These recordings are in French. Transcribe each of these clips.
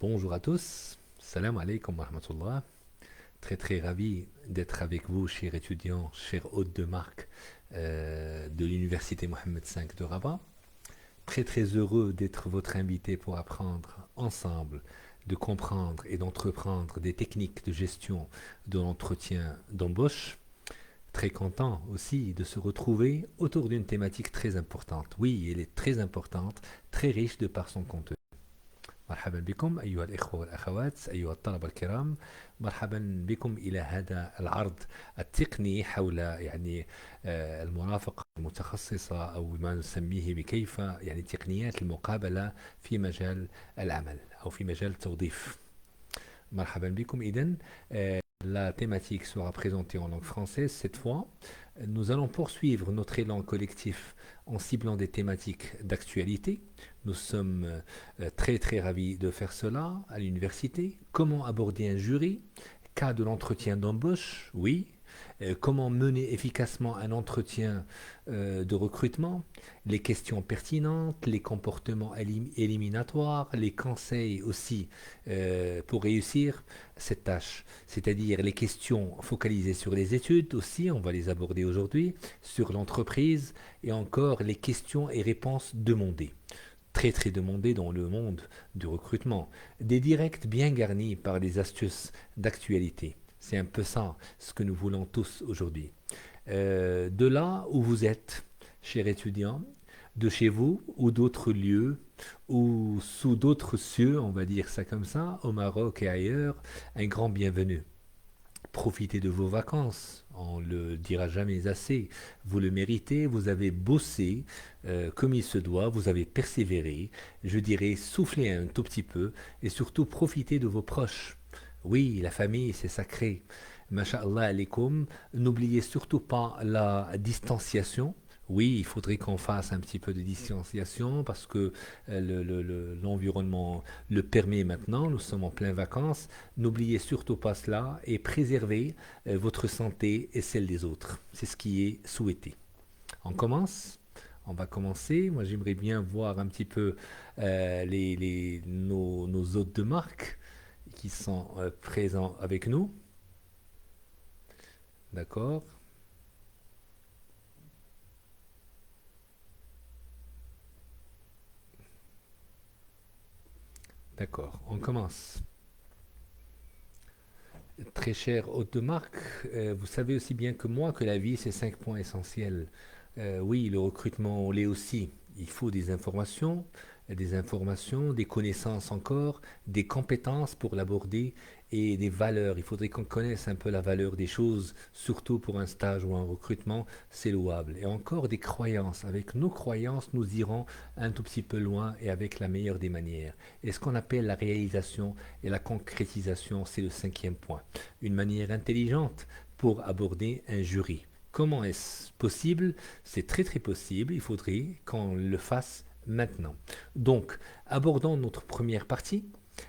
Bonjour à tous, salam alaikum wa rahmatullah. Très très ravi d'être avec vous, chers étudiants, chers hôtes de marque de l'Université Mohammed V de Rabat. Très très heureux d'être votre invité pour apprendre ensemble, de comprendre et d'entreprendre des techniques de gestion de l'entretien d'embauche. Très content aussi de se retrouver autour d'une thématique très importante. Oui, elle est très importante, très riche de par son contenu. مرحبا بكم أيها الإخوة والأخوات أيها الطلبة الكرام. مرحبا بكم إلى هذا العرض التقني حول المرافقة المتخصصة أو ما نسميه بكيف تقنيات المقابلة في مجال العمل أو في مجال التوظيف. مرحبا بكم إذن. La thématique sera présentée en langue française cette fois. Nous allons poursuivre notre élan collectif en ciblant des thématiques d'actualité. Nous sommes très très ravis de faire cela à l'université. Comment aborder un jury? Cas de l'entretien d'embauche? Oui. Comment mener efficacement un entretien de recrutement? Les questions pertinentes, les comportements éliminatoires, les conseils aussi pour réussir cette tâche. C'est-à-dire les questions focalisées sur les études aussi, on va les aborder aujourd'hui, sur l'entreprise et encore les questions et réponses demandées. Très très demandées dans le monde du recrutement. Des directs bien garnis par des astuces d'actualité. C'est un peu ça ce que nous voulons tous aujourd'hui. De là où vous êtes, chers étudiants, de chez vous ou d'autres lieux ou sous d'autres cieux, on va dire ça comme ça, au Maroc et ailleurs, un grand bienvenue. Profitez de vos vacances, on ne le dira jamais assez, vous le méritez, vous avez bossé comme il se doit, vous avez persévéré, je dirais soufflez un tout petit peu et surtout profitez de vos proches. Oui, la famille, c'est sacré. Masha'Allah alaikum. N'oubliez surtout pas la distanciation. Oui, il faudrait qu'on fasse un petit peu de distanciation parce que l'environnement le permet maintenant. Nous sommes en plein vacances. N'oubliez surtout pas cela et préservez votre santé et celle des autres. C'est ce qui est souhaité. On commence? On va commencer. Moi, j'aimerais bien voir un petit peu nos hôtes de marque qui sont présents avec nous. D'accord? D'accord, on commence. Très cher hôte de marque, vous savez aussi bien que moi que la vie, c'est 5 points essentiels. Oui, le recrutement, on l'est aussi. Il faut des informations, des connaissances encore, des compétences pour l'aborder et des valeurs. Il faudrait qu'on connaisse un peu la valeur des choses, surtout pour un stage ou un recrutement, c'est louable. Et encore des croyances. Avec nos croyances, nous irons un tout petit peu loin et avec la meilleure des manières. Et ce qu'on appelle la réalisation et la concrétisation, c'est le 5e point. Une manière intelligente pour aborder un jury. Comment est-ce possible? C'est très très possible. Il faudrait qu'on le fasse maintenant. Donc, abordons notre première partie.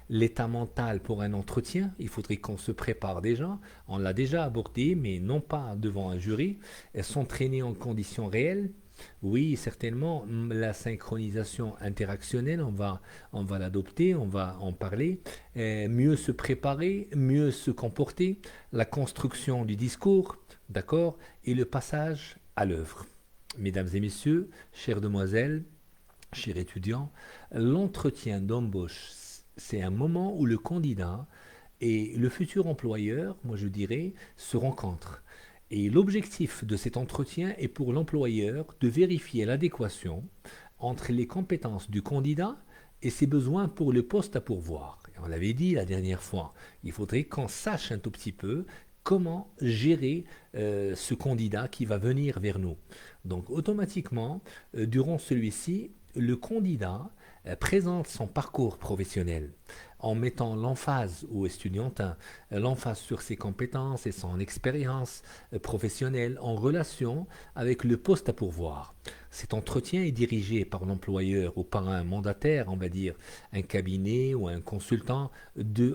L'état mental pour un entretien, il faudrait qu'on se prépare déjà. On l'a déjà abordé, mais non pas devant un jury. S'entraîner en conditions réelles. Oui, certainement, la synchronisation interactionnelle, on va l'adopter, on va en parler. Mieux se préparer, mieux se comporter, la construction du discours, d'accord, et le passage à l'œuvre. Mesdames et messieurs, chères demoiselles, chers étudiants, l'entretien d'embauche, c'est un moment où le candidat et le futur employeur, moi je dirais, se rencontrent. Et l'objectif de cet entretien est pour l'employeur de vérifier l'adéquation entre les compétences du candidat et ses besoins pour le poste à pourvoir. Et on l'avait dit la dernière fois, il faudrait qu'on sache un tout petit peu comment gérer ce candidat qui va venir vers nous. Donc automatiquement, durant celui-ci, le candidat présente son parcours professionnel en mettant l'emphase aux estudiantins, l'emphase sur ses compétences et son expérience professionnelle en relation avec le poste à pourvoir. Cet entretien est dirigé par l'employeur ou par un mandataire, on va dire un cabinet ou un consultant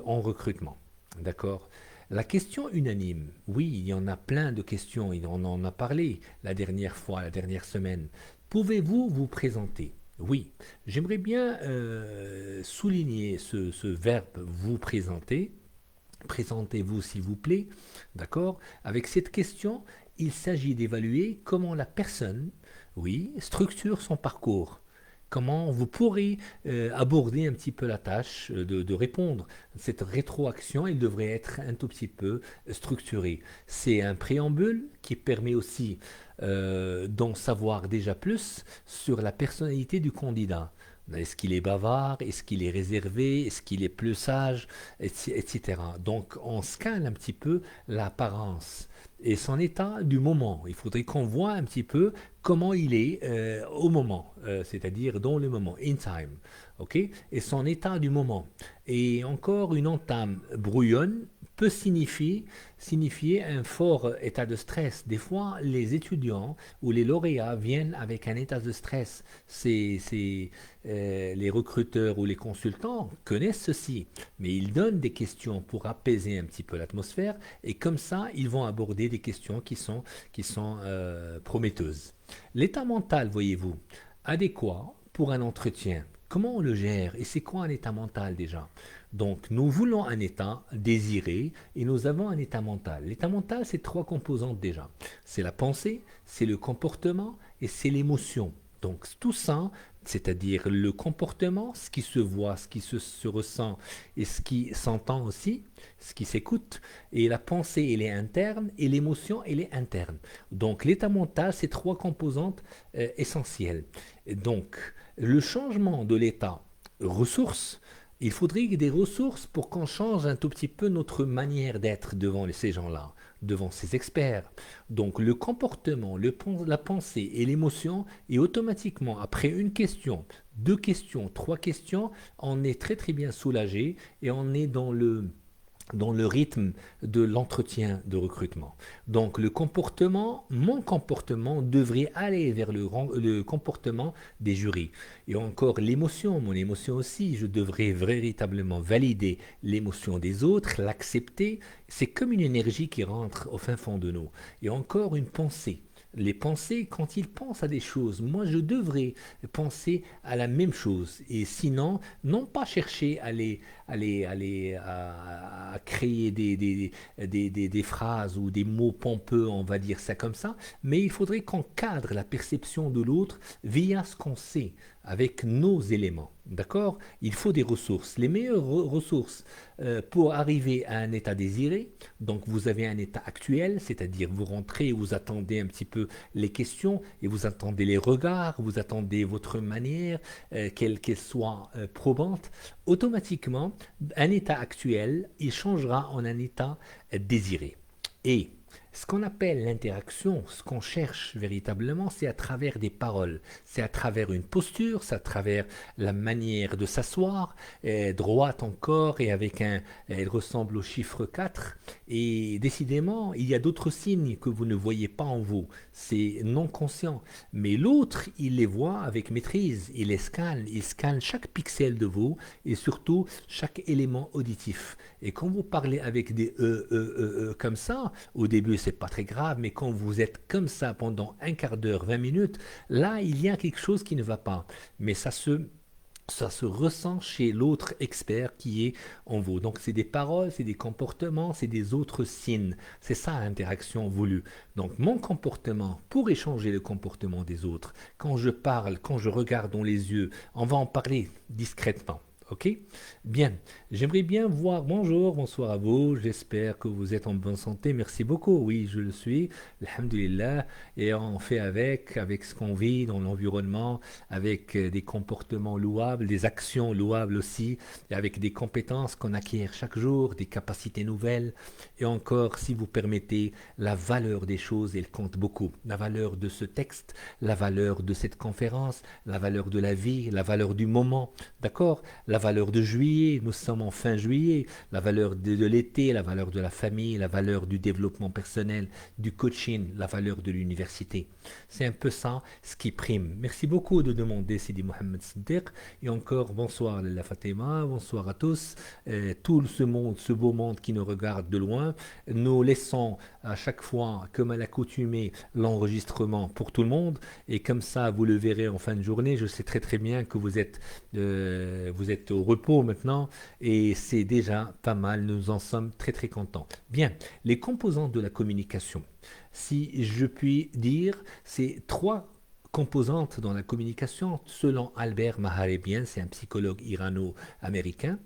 en recrutement. D'accord? La question unanime, oui, il y en a plein de questions, on en a parlé la dernière fois, la dernière semaine. Pouvez-vous vous présenter? Oui, j'aimerais bien souligner ce verbe vous présenter. Présentez-vous s'il vous plaît. D'accord? Avec cette question, il s'agit d'évaluer comment la personne, oui, structure son parcours. Comment vous pourrez aborder un petit peu la tâche de répondre. Cette rétroaction, elle devrait être un tout petit peu structurée. C'est un préambule qui permet aussi d'en savoir déjà plus sur la personnalité du candidat. Est-ce qu'il est bavard? Est-ce qu'il est réservé? Est-ce qu'il est plus sage? Etc. Donc on scanne un petit peu l'apparence et son état du moment. Il faudrait qu'on voit un petit peu comment il est au moment, c'est-à-dire dans le moment, in time, ok? Et son état du moment. Et encore une entame brouillonne peut signifier un fort état de stress. Des fois, les étudiants ou les lauréats viennent avec un état de stress. Les recruteurs ou les consultants connaissent ceci, mais ils donnent des questions pour apaiser un petit peu l'atmosphère et comme ça, ils vont aborder des questions qui sont prometteuses. L'état mental, voyez-vous, adéquat pour un entretien. Comment on le gère et c'est quoi un état mental déjà? Donc, nous voulons un état désiré et nous avons un état mental. L'état mental, c'est trois composantes déjà. C'est la pensée, c'est le comportement et c'est l'émotion. Donc, tout ça, c'est-à-dire le comportement, ce qui se voit, ce qui se ressent et ce qui s'entend aussi, ce qui s'écoute, et la pensée, elle est interne et l'émotion, elle est interne. Donc, l'état mental, c'est trois composantes essentielles. Et donc, le changement de l'état ressources, il faudrait des ressources pour qu'on change un tout petit peu notre manière d'être devant ces gens-là, devant ces experts. Donc le comportement, la pensée et l'émotion, et automatiquement, après une question, deux questions, trois questions, on est très très bien soulagé et on est dans le rythme de l'entretien de recrutement. Donc le comportement, mon comportement devrait aller vers le comportement des jurys. Et encore l'émotion, mon émotion aussi, je devrais véritablement valider l'émotion des autres, l'accepter. C'est comme une énergie qui rentre au fin fond de nous. Et encore une pensée. Les pensées, quand ils pensent à des choses, moi je devrais penser à la même chose. Et sinon, non pas chercher à créer des phrases ou des mots pompeux, on va dire ça comme ça, mais il faudrait qu'on cadre la perception de l'autre via ce qu'on sait, avec nos éléments. D'accord? Il faut des ressources. Les meilleures ressources pour arriver à un état désiré, donc vous avez un état actuel, c'est-à-dire vous rentrez, vous attendez un petit peu les questions et vous attendez les regards, vous attendez votre manière, qu'elle soit probante, automatiquement, un état actuel, il changera en un état désiré. Et ce qu'on appelle l'interaction, ce qu'on cherche véritablement, c'est à travers des paroles, c'est à travers une posture, c'est à travers la manière de s'asseoir, droite encore et avec elle ressemble au chiffre 4. Et décidément, il y a d'autres signes que vous ne voyez pas en vous, c'est non conscient. Mais l'autre, il les voit avec maîtrise, il scanne chaque pixel de vous et surtout chaque élément auditif. Et quand vous parlez avec des comme ça, au début c'est pas très grave, mais quand vous êtes comme ça pendant un quart d'heure, 20 minutes, là il y a quelque chose qui ne va pas. Mais ça se ressent chez l'autre expert qui est en vous. Donc c'est des paroles, c'est des comportements, c'est des autres signes. C'est ça l'interaction voulue. Donc mon comportement pour échanger le comportement des autres. Quand je parle, quand je regarde dans les yeux, on va en parler discrètement. Ok? Bien. J'aimerais bien voir. Bonjour, bonsoir à vous. J'espère que vous êtes en bonne santé. Merci beaucoup. Oui, je le suis. Alhamdulillah. Et on fait avec ce qu'on vit dans l'environnement, avec des comportements louables, des actions louables aussi, et avec des compétences qu'on acquiert chaque jour, des capacités nouvelles. Et encore, si vous permettez, la valeur des choses, elle compte beaucoup. La valeur de ce texte, la valeur de cette conférence, la valeur de la vie, la valeur du moment. D'accord? La valeur de juillet, nous sommes en fin juillet, la valeur de l'été, la valeur de la famille, la valeur du développement personnel, du coaching, la valeur de l'université. C'est un peu ça ce qui prime. Merci beaucoup de demander Sidi Mohamed Siddiq. Et encore bonsoir Lalla Fatima, bonsoir à tous. Tout ce monde, ce beau monde qui nous regarde de loin. Nous laissons à chaque fois, comme à l'accoutumée, l'enregistrement pour tout le monde. Et comme ça, vous le verrez en fin de journée. Je sais très très bien que vous êtes au repos maintenant. Et c'est déjà pas mal. Nous en sommes très très contents. Bien, les composantes de la communication. Si je puis dire, c'est trois composantes dans la communication, selon Albert Maharebian, c'est un psychologue irano-américain.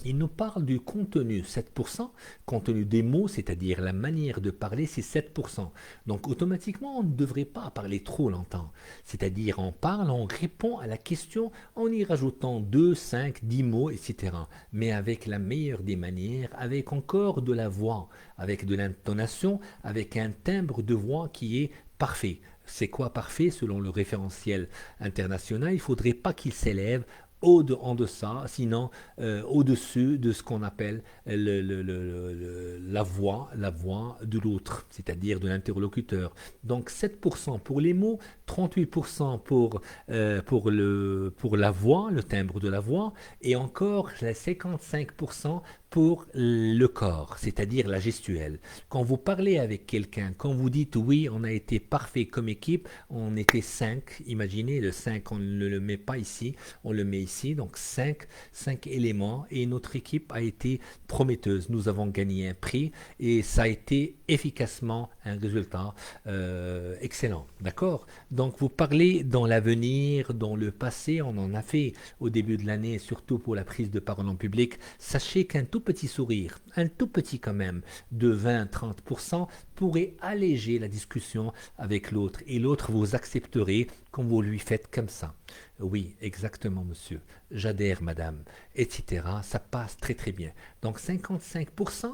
Il nous parle du contenu, 7%, contenu des mots, c'est-à-dire la manière de parler, c'est 7%. Donc automatiquement, on ne devrait pas parler trop longtemps. C'est-à-dire on parle, on répond à la question en y rajoutant 2, 5, 10 mots, etc. Mais avec la meilleure des manières, avec encore de la voix, avec de l'intonation, avec un timbre de voix qui est parfait. C'est quoi parfait selon le référentiel international? Il ne faudrait pas qu'il s'élève en deçà, sinon au-dessus de ce qu'on appelle la voix de l'autre, c'est-à-dire de l'interlocuteur. Donc 7% pour les mots, 38% pour la voix, le timbre de la voix, et encore 55% pour le corps, c'est-à-dire la gestuelle. Quand vous parlez avec quelqu'un, quand vous dites oui, on a été parfait comme équipe, on était 5, imaginez le 5, on ne le met pas ici, on le met ici, donc 5 éléments, et notre équipe a été prometteuse. Nous avons gagné un prix et ça a été efficacement un résultat excellent, d'accord? Donc vous parlez dans l'avenir, dans le passé, on en a fait au début de l'année, surtout pour la prise de parole en public. Sachez qu'un tout petit sourire, un tout petit quand même, de 20-30% pourrait alléger la discussion avec l'autre et l'autre vous accepterez quand vous lui faites comme ça. Oui, exactement monsieur, j'adhère madame, etc. Ça passe très très bien. Donc 55%.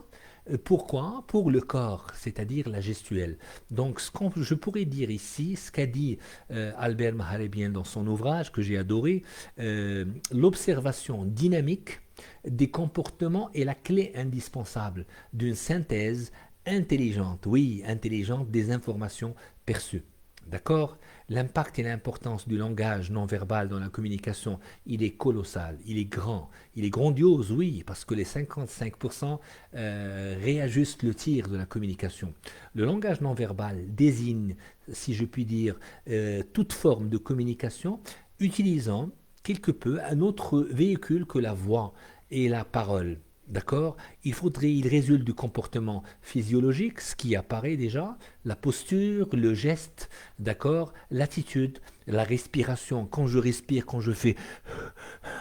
Pourquoi? Pour le corps, c'est-à-dire la gestuelle. Donc, je pourrais dire ici, ce qu'a dit Albert Maharebian dans son ouvrage, que j'ai adoré, l'observation dynamique des comportements est la clé indispensable d'une synthèse intelligente, oui, intelligente des informations perçues. D'accord? L'impact et l'importance du langage non verbal dans la communication, il est colossal, il est grand, il est grandiose, oui, parce que les 55% réajustent le tir de la communication. Le langage non verbal désigne, si je puis dire, toute forme de communication utilisant quelque peu un autre véhicule que la voix et la parole. D'accord? Il résulte du comportement physiologique, ce qui apparaît déjà, la posture, le geste, d'accord? L'attitude, la respiration. Quand je respire, quand je fais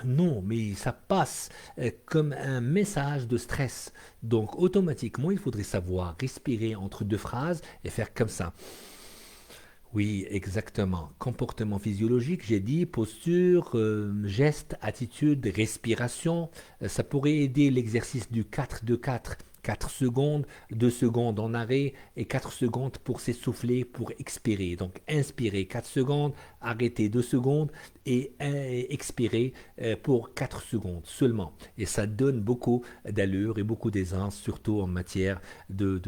non, mais ça passe comme un message de stress. Donc automatiquement, il faudrait savoir respirer entre deux phrases et faire comme ça. Oui, exactement. Comportement physiologique, j'ai dit, posture, geste, attitude, respiration. Ça pourrait aider l'exercice du 4-2-4. 4 secondes, 2 secondes en arrêt et 4 secondes pour s'essouffler, pour expirer. Donc inspirer 4 secondes, arrêter 2 secondes et expirer pour 4 secondes seulement. Et ça donne beaucoup d'allure et beaucoup d'aisance, surtout en matière de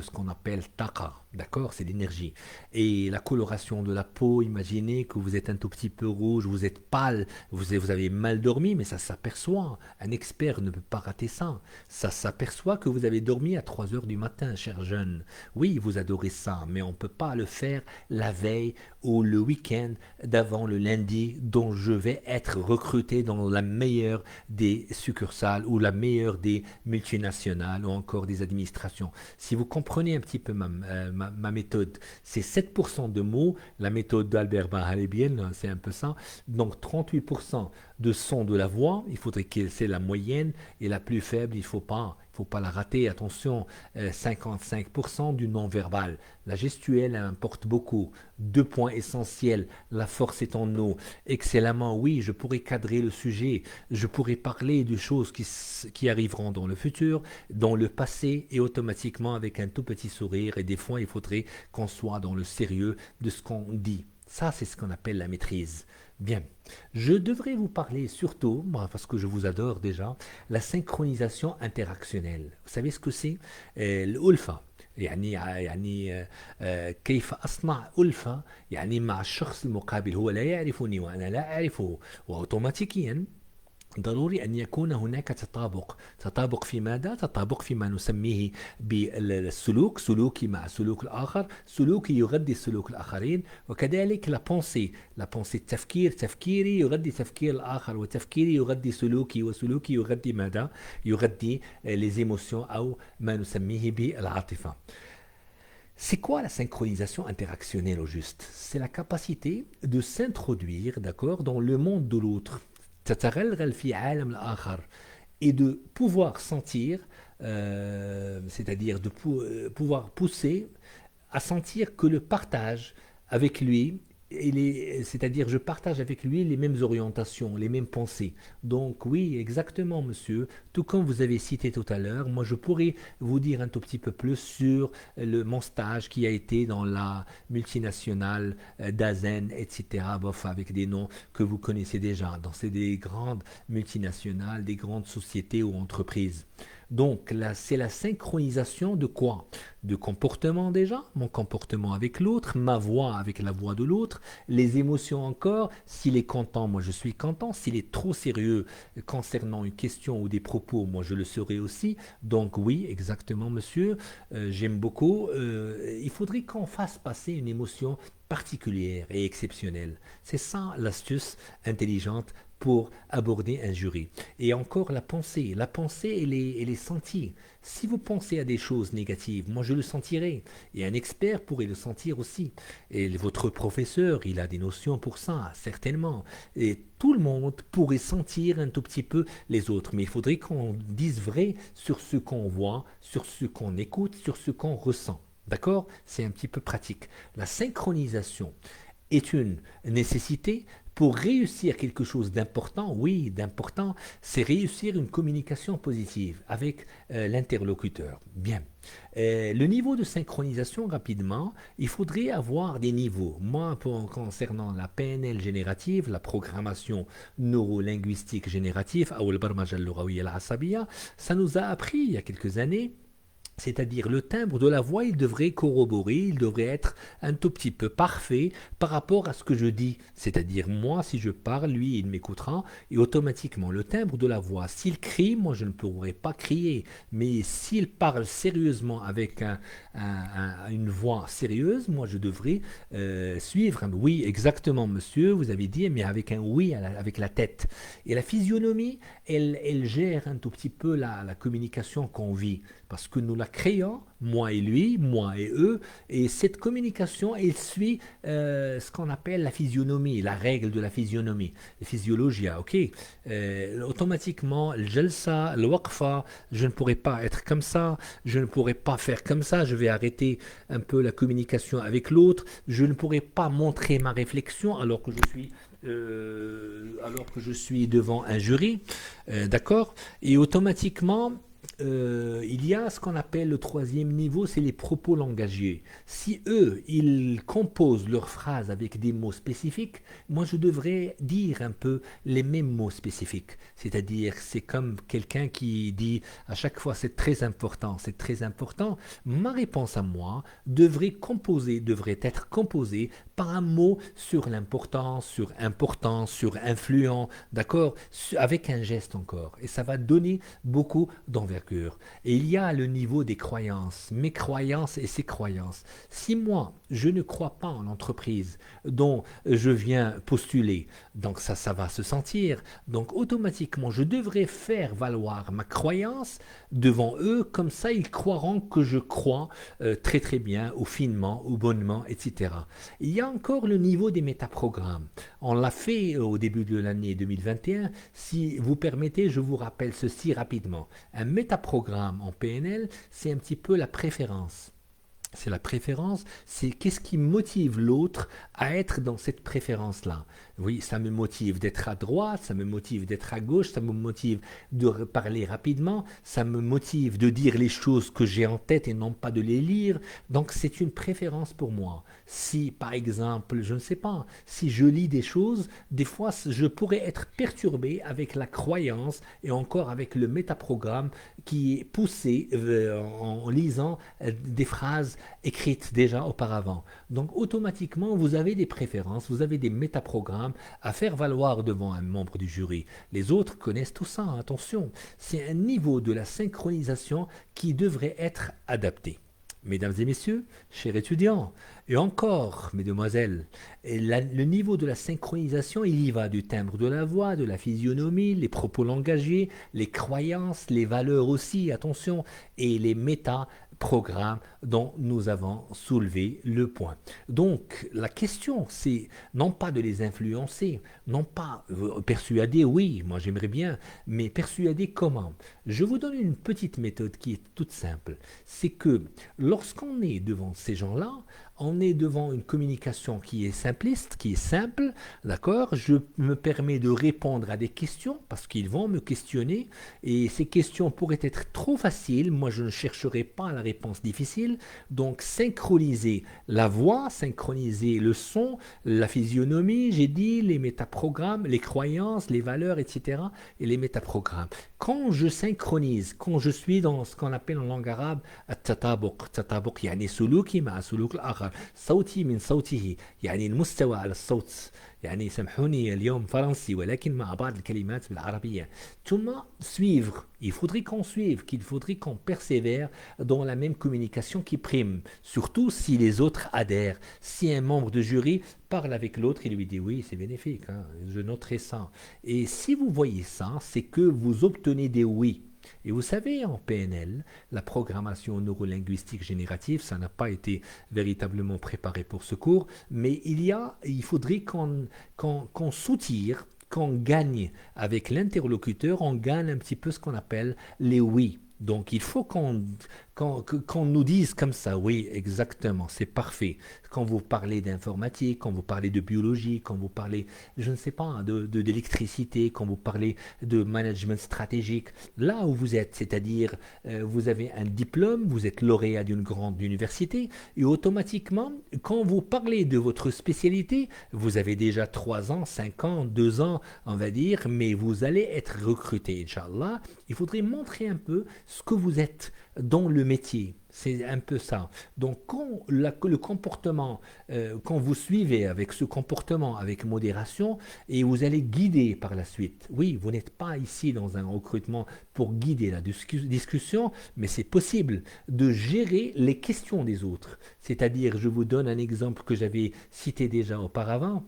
ce qu'on appelle taqa, d'accord? C'est l'énergie. Et la coloration de la peau, imaginez que vous êtes un tout petit peu rouge, vous êtes pâle, vous avez mal dormi, mais ça s'aperçoit. Un expert ne peut pas rater ça. Ça s'aperçoit que vous avez dormi à 3 heures du matin, cher jeune. Oui, vous adorez ça, mais on ne peut pas le faire la veille ou le week-end d'avant le lundi dont je vais être recruté dans la meilleure des succursales ou la meilleure des multinationales ou encore des administrations. Si vous comprenez un petit peu ma méthode, c'est 7% de mots, la méthode d'Albert Maharebian, c'est un peu ça, donc 38% de son de la voix, il faudrait que c'est la moyenne, et la plus faible, il ne faut pas la rater, attention, 55% du non-verbal. La gestuelle importe beaucoup. 2 points essentiels, la force est en nous. Excellemment, oui, je pourrais cadrer le sujet, je pourrais parler de choses qui arriveront dans le futur, dans le passé, et automatiquement avec un tout petit sourire, et des fois, il faudrait qu'on soit dans le sérieux de ce qu'on dit. Ça, c'est ce qu'on appelle la maîtrise. Bien. Je devrais vous parler surtout, moi, parce que je vous adore déjà, la synchronisation interactionnelle. Vous savez ce que c'est? الألفة. كيف أصنع ألفة يعني مع الشخص المقابل هو لا يعرفني وأنا لا أعرفه وأوتوماتيكيا ضروري أن يكون هناك تطابق في ماذا؟ تطابق فيما نسميه بالسلوك، سلوكي مع سلوك الآخر، سلوكي يغذي سلوك الآخرين، وكذلك لا بونسي التفكير، تفكيري يغذي تفكير الآخر، وتفكيري يغذي سلوكي، وسلوكي يغذي ماذا؟ يغذي les émotions أو ما نسميه بالعاطفة. C'est quoi la synchronisation interactionnelle au juste? C'est la capacité de s'introduire, d'accord, dans le monde de l'autre. تتغلغل في عالم الآخر et de pouvoir sentir, c'est-à-dire de pouvoir pousser à sentir que le partage avec lui, c'est-à-dire je partage avec lui les mêmes orientations, les mêmes pensées. Donc oui, exactement monsieur, tout comme vous avez cité tout à l'heure, moi je pourrais vous dire un tout petit peu plus sur mon stage qui a été dans la multinationale d'Azen, etc. Bof, avec des noms que vous connaissez déjà. Donc c'est des grandes multinationales, des grandes sociétés ou entreprises. Donc là, c'est la synchronisation de quoi? De comportement déjà, mon comportement avec l'autre, ma voix avec la voix de l'autre, les émotions encore, s'il est content, moi je suis content, s'il est trop sérieux concernant une question ou des propos, moi je le serai aussi. Donc oui, exactement monsieur, j'aime beaucoup. Il faudrait qu'on fasse passer une émotion particulière et exceptionnelle. C'est ça l'astuce intelligente pour aborder un jury. Et encore la pensée, elle est sentie. Si vous pensez à des choses négatives, moi je le sentirai. Et un expert pourrait le sentir aussi. Et votre professeur, il a des notions pour ça, certainement. Et tout le monde pourrait sentir un tout petit peu les autres. Mais il faudrait qu'on dise vrai sur ce qu'on voit, sur ce qu'on écoute, sur ce qu'on ressent. D'accord? C'est un petit peu pratique. La synchronisation est une nécessité pour réussir quelque chose d'important. Oui, d'important, c'est réussir une communication positive avec l'interlocuteur. Bien. Le niveau de synchronisation, rapidement, il faudrait avoir des niveaux. Moi, concernant la PNL générative, la programmation neurolinguistique générative, ou le barmaj al-lughawi al-asabiyya, ça nous a appris il y a quelques années. C'est-à-dire le timbre de la voix, il devrait corroborer, il devrait être un tout petit peu parfait par rapport à ce que je dis. C'est-à-dire moi, si je parle, lui, il m'écoutera et automatiquement le timbre de la voix. S'il crie, moi, je ne pourrai pas crier. Mais s'il parle sérieusement avec une voix sérieuse, moi, je devrais suivre. Oui, exactement, monsieur, vous avez dit, mais avec un oui avec la tête. Et la physionomie, elle gère un tout petit peu la communication qu'on vit. Parce que nous la créons, moi et lui, moi et eux, et cette communication, elle suit ce qu'on appelle la physionomie, la règle de la physionomie, la physiologie, ok? Automatiquement, le jalsa, le waqfa, je ne pourrais pas être comme ça, je ne pourrais pas faire comme ça, je vais arrêter un peu la communication avec l'autre, je ne pourrais pas montrer ma réflexion alors que je suis devant un jury, d'accord? Et automatiquement, il y a ce qu'on appelle le troisième niveau, c'est les propos langagiers. Si eux, ils composent leurs phrases avec des mots spécifiques, moi je devrais dire un peu les mêmes mots spécifiques. C'est-à-dire, c'est comme quelqu'un qui dit à chaque fois c'est très important, c'est très important. Ma réponse à moi devrait être composée par un mot sur l'importance, sur important, sur influent, d'accord, avec un geste encore. Et ça va donner beaucoup d'envergure. Et il y a le niveau des croyances, mes croyances et ses croyances. Si moi, je ne crois pas en l'entreprise dont je viens postuler, donc ça va se sentir. Donc automatiquement, je devrais faire valoir ma croyance devant eux, comme ça ils croiront que je crois très très bien, ou finement, ou bonnement, etc. Il y a encore le niveau des métaprogrammes. On l'a fait au début de l'année 2021. Si vous permettez, je vous rappelle ceci rapidement. Un métaprogramme en PNL, c'est un petit peu la préférence. C'est la préférence, c'est qu'est-ce qui motive l'autre à être dans cette préférence-là. Oui, ça me motive d'être à droite, ça me motive d'être à gauche, ça me motive de parler rapidement, ça me motive de dire les choses que j'ai en tête et non pas de les lire. Donc c'est une préférence pour moi. Si par exemple, je ne sais pas, si je lis des choses, des fois je pourrais être perturbé avec la croyance et encore avec le métaprogramme qui est poussé en lisant des phrases écrites déjà auparavant. Donc automatiquement, vous avez des préférences, vous avez des métaprogrammes à faire valoir devant un membre du jury. Les autres connaissent tout ça, attention. C'est un niveau de la synchronisation qui devrait être adapté. Mesdames et messieurs, chers étudiants, et encore, mesdemoiselles, le niveau de la synchronisation, il y va du timbre de la voix, de la physionomie, les propos langagiers, les croyances, les valeurs aussi, attention, et les méta-programmes dont nous avons soulevé le point. Donc, la question, c'est non pas de les influencer, non pas persuader, oui, moi j'aimerais bien, mais persuader comment? Je vous donne une petite méthode qui est toute simple. C'est que lorsqu'on est devant ces gens-là, on est devant une communication qui est simpliste, qui est simple, d'accord? Je me permets de répondre à des questions parce qu'ils vont me questionner et ces questions pourraient être trop faciles. Moi, je ne chercherai pas la réponse difficile. Donc, synchroniser la voix, synchroniser le son, la physionomie, j'ai dit, les métaprogrammes, les croyances, les valeurs, etc. et les métaprogrammes. Quand je synchronise, quand je suis dans ce qu'on appelle en langue arabe التطابق يعني سلوكي مع سلوك الآخر صوتي من صوته يعني المستوى على الصوت يعني سامحوني اليوم فرنسي ولكن مع بعض الكلمات بالعربية ثم suivre il faudrait qu'on suive qu'il faudrait qu'on persévère dans la même communication qui prime surtout si les autres adhèrent si un membre de jury parle avec l'autre il lui dit oui c'est bénéfique hein, je noterai ça et si vous voyez ça c'est que vous obtenez des oui. Et vous savez, en PNL, la programmation neurolinguistique générative, ça n'a pas été véritablement préparé pour ce cours, mais il faudrait qu'on soutire, qu'on gagne avec l'interlocuteur, on gagne un petit peu ce qu'on appelle les oui. Donc il faut qu'on nous dise comme ça, oui, exactement, c'est parfait. Quand vous parlez d'informatique, quand vous parlez de biologie, quand vous parlez, je ne sais pas, d'électricité, quand vous parlez de management stratégique, là où vous êtes, c'est-à-dire vous avez un diplôme, vous êtes lauréat d'une grande université, et automatiquement, quand vous parlez de votre spécialité, vous avez déjà 3 ans, 5 ans, 2 ans, on va dire, mais vous allez être recruté, Inch'Allah. Il faudrait montrer un peu ce que vous êtes dans le métier. C'est un peu ça. Donc, quand le comportement, quand vous suivez avec ce comportement, avec modération, et vous allez guider par la suite. Oui, vous n'êtes pas ici dans un recrutement pour guider la discussion, mais c'est possible de gérer les questions des autres. C'est-à-dire, je vous donne un exemple que j'avais cité déjà auparavant,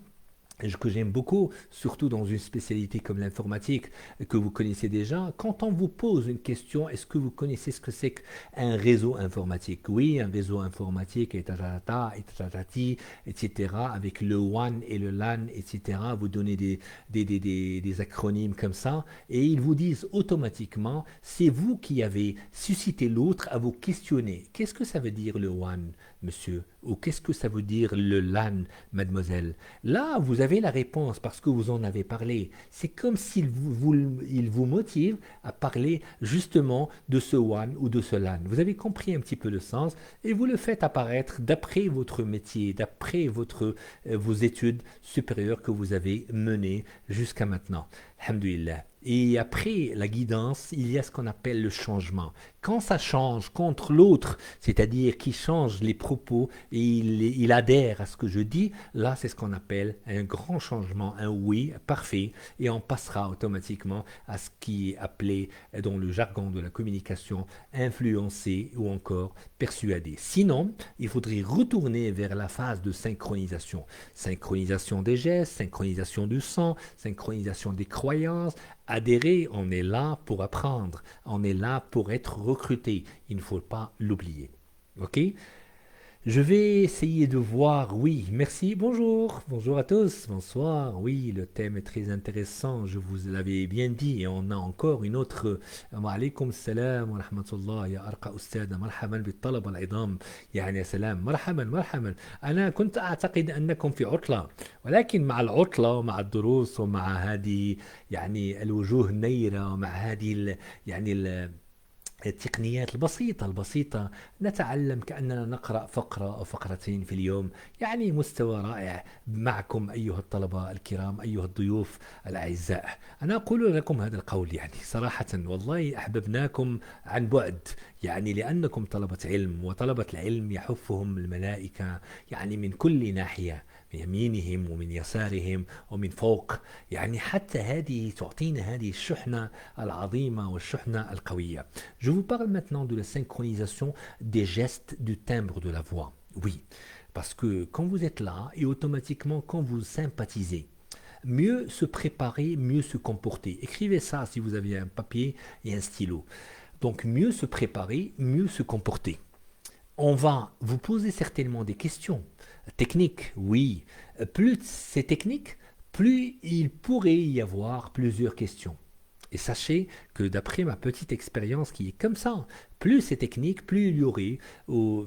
que j'aime beaucoup, surtout dans une spécialité comme l'informatique que vous connaissez déjà. Quand on vous pose une question, est-ce que vous connaissez ce que c'est qu'un réseau informatique? Oui, un réseau informatique, et tatata, et tatati, etc., avec le WAN et le LAN, etc., vous donnez des acronymes comme ça, et ils vous disent automatiquement, c'est vous qui avez suscité l'autre à vous questionner. Qu'est-ce que ça veut dire le WAN, monsieur? Ou qu'est-ce que ça veut dire le LAN, mademoiselle? Là, vous avez la réponse parce que vous en avez parlé. C'est comme s'il vous motive à parler justement de ce WAN ou de ce LAN. Vous avez compris un petit peu le sens et vous le faites apparaître d'après votre métier, d'après vos études supérieures que vous avez menées jusqu'à maintenant. Alhamdulillah. Et après la guidance, il y a ce qu'on appelle le changement. Quand ça change contre l'autre, c'est-à-dire qu'il change les propos et il adhère à ce que je dis, là c'est ce qu'on appelle un grand changement, un oui parfait, et on passera automatiquement à ce qui est appelé dans le jargon de la communication influencer ou encore persuader. Sinon, il faudrait retourner vers la phase de synchronisation. Synchronisation des gestes, synchronisation du sang, synchronisation des croyances. Adhérer, on est là pour apprendre, on est là pour être recruté. Il ne faut pas l'oublier. Ok? Je vais essayer de voir, oui, merci, bonjour, bonjour à tous, bonsoir, oui, le thème est très intéressant, je vous l'avais bien dit, et on a encore une autre, wa alaykoum salam wa rahmatullah, ya arqa ustad, marhaban بالطلبة العظام, يعني سلام, مرحبا مرحبا, أنا كنت أعتقد أنكم في عطلة, ولكن مع العطلة ومع الدروس ومع هذه يعني الوجوه النيرة ومع هذه التقنيات البسيطة نتعلم كأننا نقرأ فقرة أو فقرتين في اليوم يعني مستوى رائع معكم أيها الطلبة الكرام أيها الضيوف الأعزاء أنا أقول لكم هذا القول يعني صراحة والله أحببناكم عن بعد يعني لأنكم طلبة علم وطلبة العلم يحفهم الملائكة يعني من كل ناحية من يمينهم ومن يسارهم ومن فوق يعني حتى هذه تعطينا هذه الشحنة العظيمة والشحنة القوية. Je vous parle maintenant de la synchronisation des gestes du timbre de la voix. Oui, parce que quand vous êtes là et automatiquement quand vous sympathisez, mieux se préparer, mieux se comporter. Écrivez ça si vous avez un papier et un stylo. Donc mieux se préparer, mieux se comporter. On va vous poser certainement des questions techniques, oui. Plus c'est technique, plus il pourrait y avoir plusieurs questions. Et sachez que d'après ma petite expérience qui est comme ça, plus c'est technique, plus il y aurait,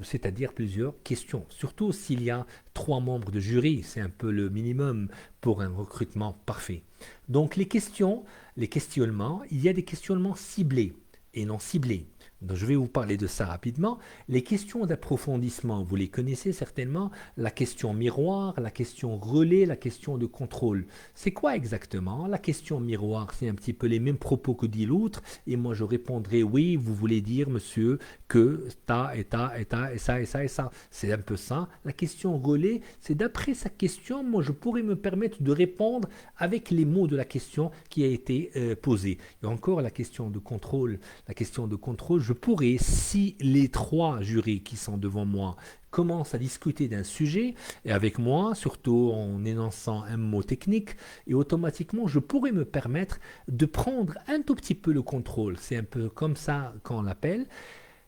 c'est-à-dire plusieurs questions. Surtout s'il y a 3 membres de jury, c'est un peu le minimum pour un recrutement parfait. Donc les questions, les questionnements, il y a des questionnements ciblés et non ciblés. Donc je vais vous parler de ça rapidement. Les questions d'approfondissement, vous les connaissez certainement. La question miroir, la question relais, la question de contrôle. C'est quoi exactement? La question miroir, c'est un petit peu les mêmes propos que dit l'autre. Et moi, je répondrai, oui, vous voulez dire, monsieur, que ta et ta et ta et ça et ça et ça. C'est un peu ça. La question relais, c'est d'après sa question, moi, je pourrais me permettre de répondre avec les mots de la question qui a été posée. Et encore la question de contrôle. La question de contrôle, je pourrais, si les 3 jurys qui sont devant moi commencent à discuter d'un sujet, et avec moi, surtout en énonçant un mot technique, et automatiquement, je pourrais me permettre de prendre un tout petit peu le contrôle. C'est un peu comme ça qu'on l'appelle.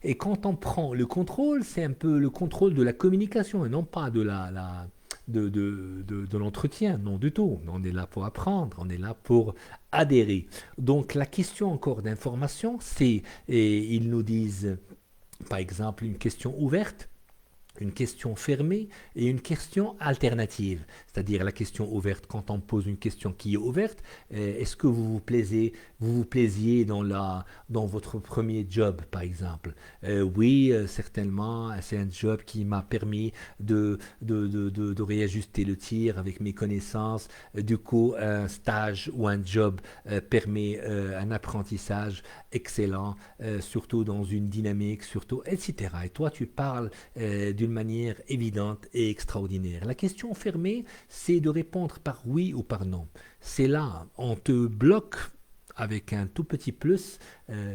Et quand on prend le contrôle, c'est un peu le contrôle de la communication et non pas de l'entretien, non du tout. On est là pour apprendre, on est là pour adhérer. Donc la question encore d'information, c'est, et ils nous disent par exemple une question ouverte, une question fermée et une question alternative. C'est-à-dire la question ouverte, quand on pose une question qui est ouverte, est-ce que vous vous plaisiez dans votre premier job, par exemple? Oui, certainement, c'est un job qui m'a permis de réajuster le tir avec mes connaissances. Du coup, un stage ou un job permet un apprentissage excellent, surtout dans une dynamique, surtout, etc. Et toi, tu parles d'une manière évidente et extraordinaire. La question fermée, c'est de répondre par oui ou par non. C'est là, on te bloque avec un tout petit plus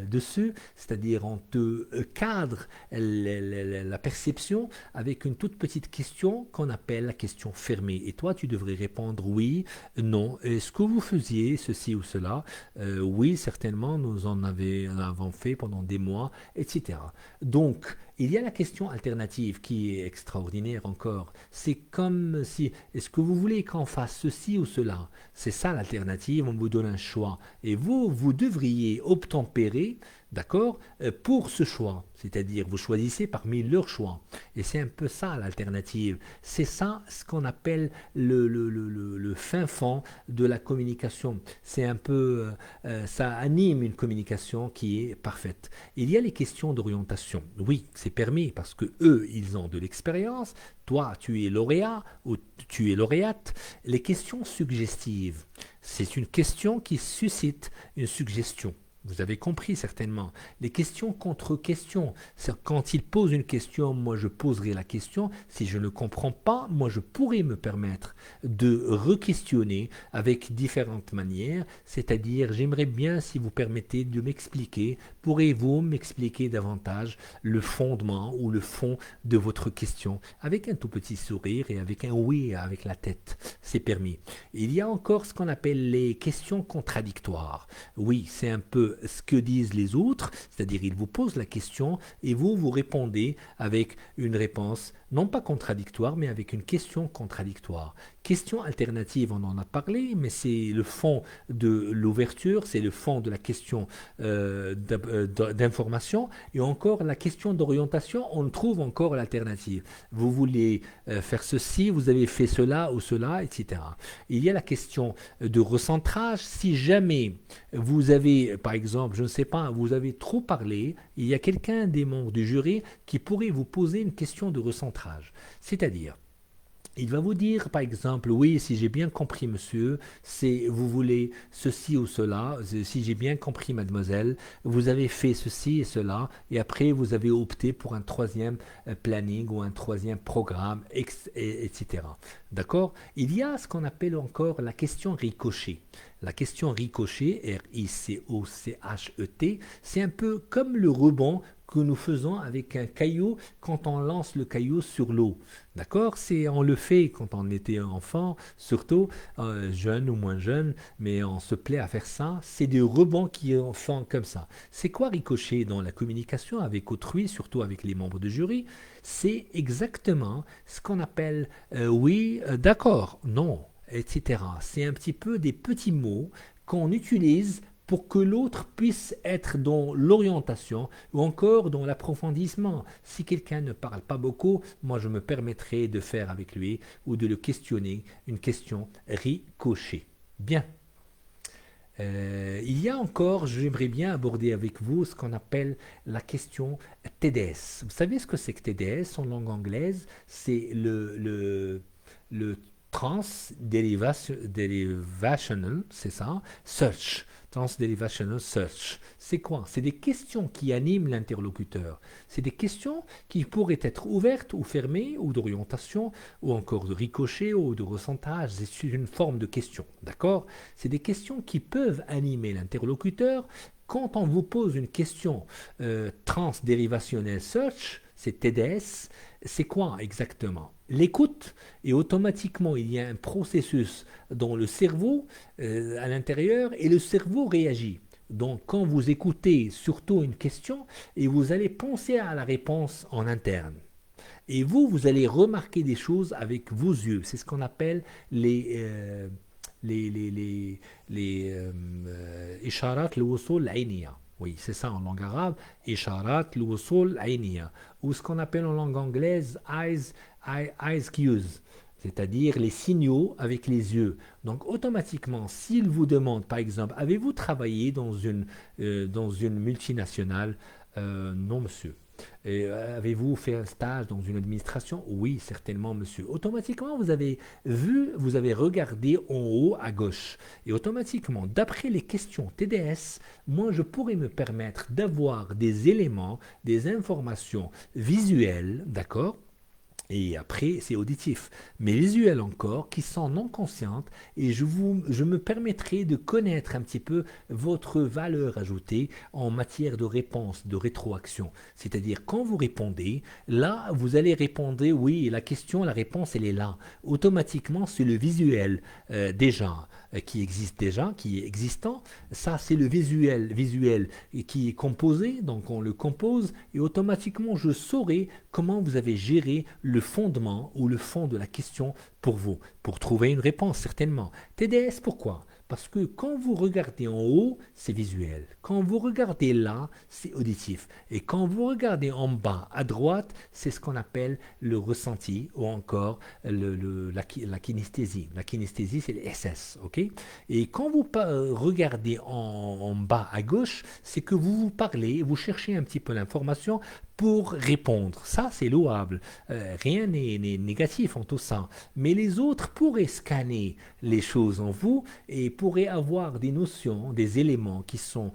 dessus, c'est-à-dire on te cadre la perception avec une toute petite question qu'on appelle la question fermée. Et toi, tu devrais répondre oui, non. Est-ce que vous faisiez ceci ou cela? Oui, certainement, nous en avons fait pendant des mois, etc. Donc, il y a la question alternative qui est extraordinaire encore. C'est comme si, est-ce que vous voulez qu'on fasse ceci ou cela? C'est ça l'alternative, on vous donne un choix. Et vous devriez obtempérer, d'accord, pour ce choix. C'est-à-dire, vous choisissez parmi leurs choix. Et c'est un peu ça l'alternative. C'est ça ce qu'on appelle le fin fond de la communication. C'est un peu, ça anime une communication qui est parfaite. Il y a les questions d'orientation. Oui, c'est permis parce que eux, ils ont de l'expérience. Toi, tu es lauréat ou tu es lauréate. Les questions suggestives, c'est une question qui suscite une suggestion. Vous avez compris certainement. Les questions contre questions. Quand il pose une question, moi je poserai la question. Si je ne comprends pas, moi je pourrais me permettre de re-questionner avec différentes manières. C'est-à-dire, j'aimerais bien, si vous permettez, de m'expliquer. Pourrez-vous m'expliquer davantage le fondement ou le fond de votre question? Avec un tout petit sourire et avec un oui avec la tête. C'est permis. Il y a encore ce qu'on appelle les questions contradictoires. Oui, c'est un peu ce que disent les autres, c'est-à-dire ils vous posent la question et vous répondez avec une réponse non pas contradictoire, mais avec une question contradictoire. Question alternative, on en a parlé, mais c'est le fond de l'ouverture, c'est le fond de la question d'information, et encore la question d'orientation, on trouve encore l'alternative. Vous voulez faire ceci, vous avez fait cela ou cela, etc. Il y a la question de recentrage. Si jamais vous avez, par exemple, je ne sais pas, vous avez trop parlé, il y a quelqu'un des membres du jury qui pourrait vous poser une question de recentrage. C'est-à-dire, il va vous dire, par exemple, oui, si j'ai bien compris, monsieur, c'est vous voulez ceci ou cela. Si j'ai bien compris, mademoiselle, vous avez fait ceci et cela, et après vous avez opté pour un troisième planning ou un troisième programme, etc. D'accord? Il y a ce qu'on appelle encore la question ricochet. La question ricochet, R-I-C-O-C-H-E-T, c'est un peu comme le rebond que nous faisons avec un caillou quand on lance le caillou sur l'eau. D'accord? On le fait quand on était enfant, surtout jeune ou moins jeune, mais on se plaît à faire ça. C'est des rebonds qui font comme ça. C'est quoi ricocher dans la communication avec autrui, surtout avec les membres du jury? C'est exactement ce qu'on appelle oui, d'accord, non, etc. C'est un petit peu des petits mots qu'on utilise pour que l'autre puisse être dans l'orientation ou encore dans l'approfondissement. Si quelqu'un ne parle pas beaucoup, moi je me permettrai de faire avec lui ou de le questionner une question ricochée. Bien. Il y a encore, j'aimerais bien aborder avec vous ce qu'on appelle la question TDS. Vous savez ce que c'est que TDS en langue anglaise? C'est le Transderivational, c'est ça, Search. Transderivational Search. C'est quoi? C'est des questions qui animent l'interlocuteur. C'est des questions qui pourraient être ouvertes ou fermées, ou d'orientation, ou encore de ricochet, ou de recentrage. C'est une forme de question. D'accord? C'est des questions qui peuvent animer l'interlocuteur. Quand on vous pose une question Transderivational Search, c'est TDS, c'est quoi exactement? L'écoute, et automatiquement il y a un processus dans le cerveau à l'intérieur et le cerveau réagit. Donc quand vous écoutez surtout une question et vous allez penser à la réponse en interne. Et vous allez remarquer des choses avec vos yeux. C'est ce qu'on appelle les إشارات الوصول العينية. Oui, c'est ça en langue arabe, إشارات الوصول العينية, ou ce qu'on appelle en langue anglaise eyes cues, c'est-à-dire les signaux avec les yeux. Donc automatiquement, s'il vous demande, par exemple, avez-vous travaillé dans une multinationale? Non, monsieur. Et avez-vous fait un stage dans une administration? Oui, certainement, monsieur. Automatiquement, vous avez vu, vous avez regardé en haut à gauche. Et automatiquement, d'après les questions TDS, moi, je pourrais me permettre d'avoir des éléments, des informations visuelles, d'accord? Et après, c'est auditif, mais visuel encore, qui sont non conscientes, et je me permettrai de connaître un petit peu votre valeur ajoutée en matière de réponse, de rétroaction. C'est-à-dire, quand vous répondez, là, vous allez répondre oui, la question, la réponse, elle est là. Automatiquement, c'est le visuel déjà, qui existe déjà, qui est existant. Ça, c'est le visuel qui est composé, donc on le compose, et automatiquement, je saurai comment vous avez géré le fondement ou le fond de la question pour vous, pour trouver une réponse certainement. TDS, pourquoi? Parce que quand vous regardez en haut, c'est visuel. Quand vous regardez là, c'est auditif. Et quand vous regardez en bas, à droite, c'est ce qu'on appelle le ressenti ou encore la kinesthésie. La kinesthésie, c'est le SS. Okay? Et quand vous regardez en bas à gauche, c'est que vous parlez, vous cherchez un petit peu l'information pour répondre. Ça, c'est louable. Rien n'est négatif en tout ça. Mais les autres pourraient scanner les choses en vous et pourraient avoir des notions, des éléments qui sont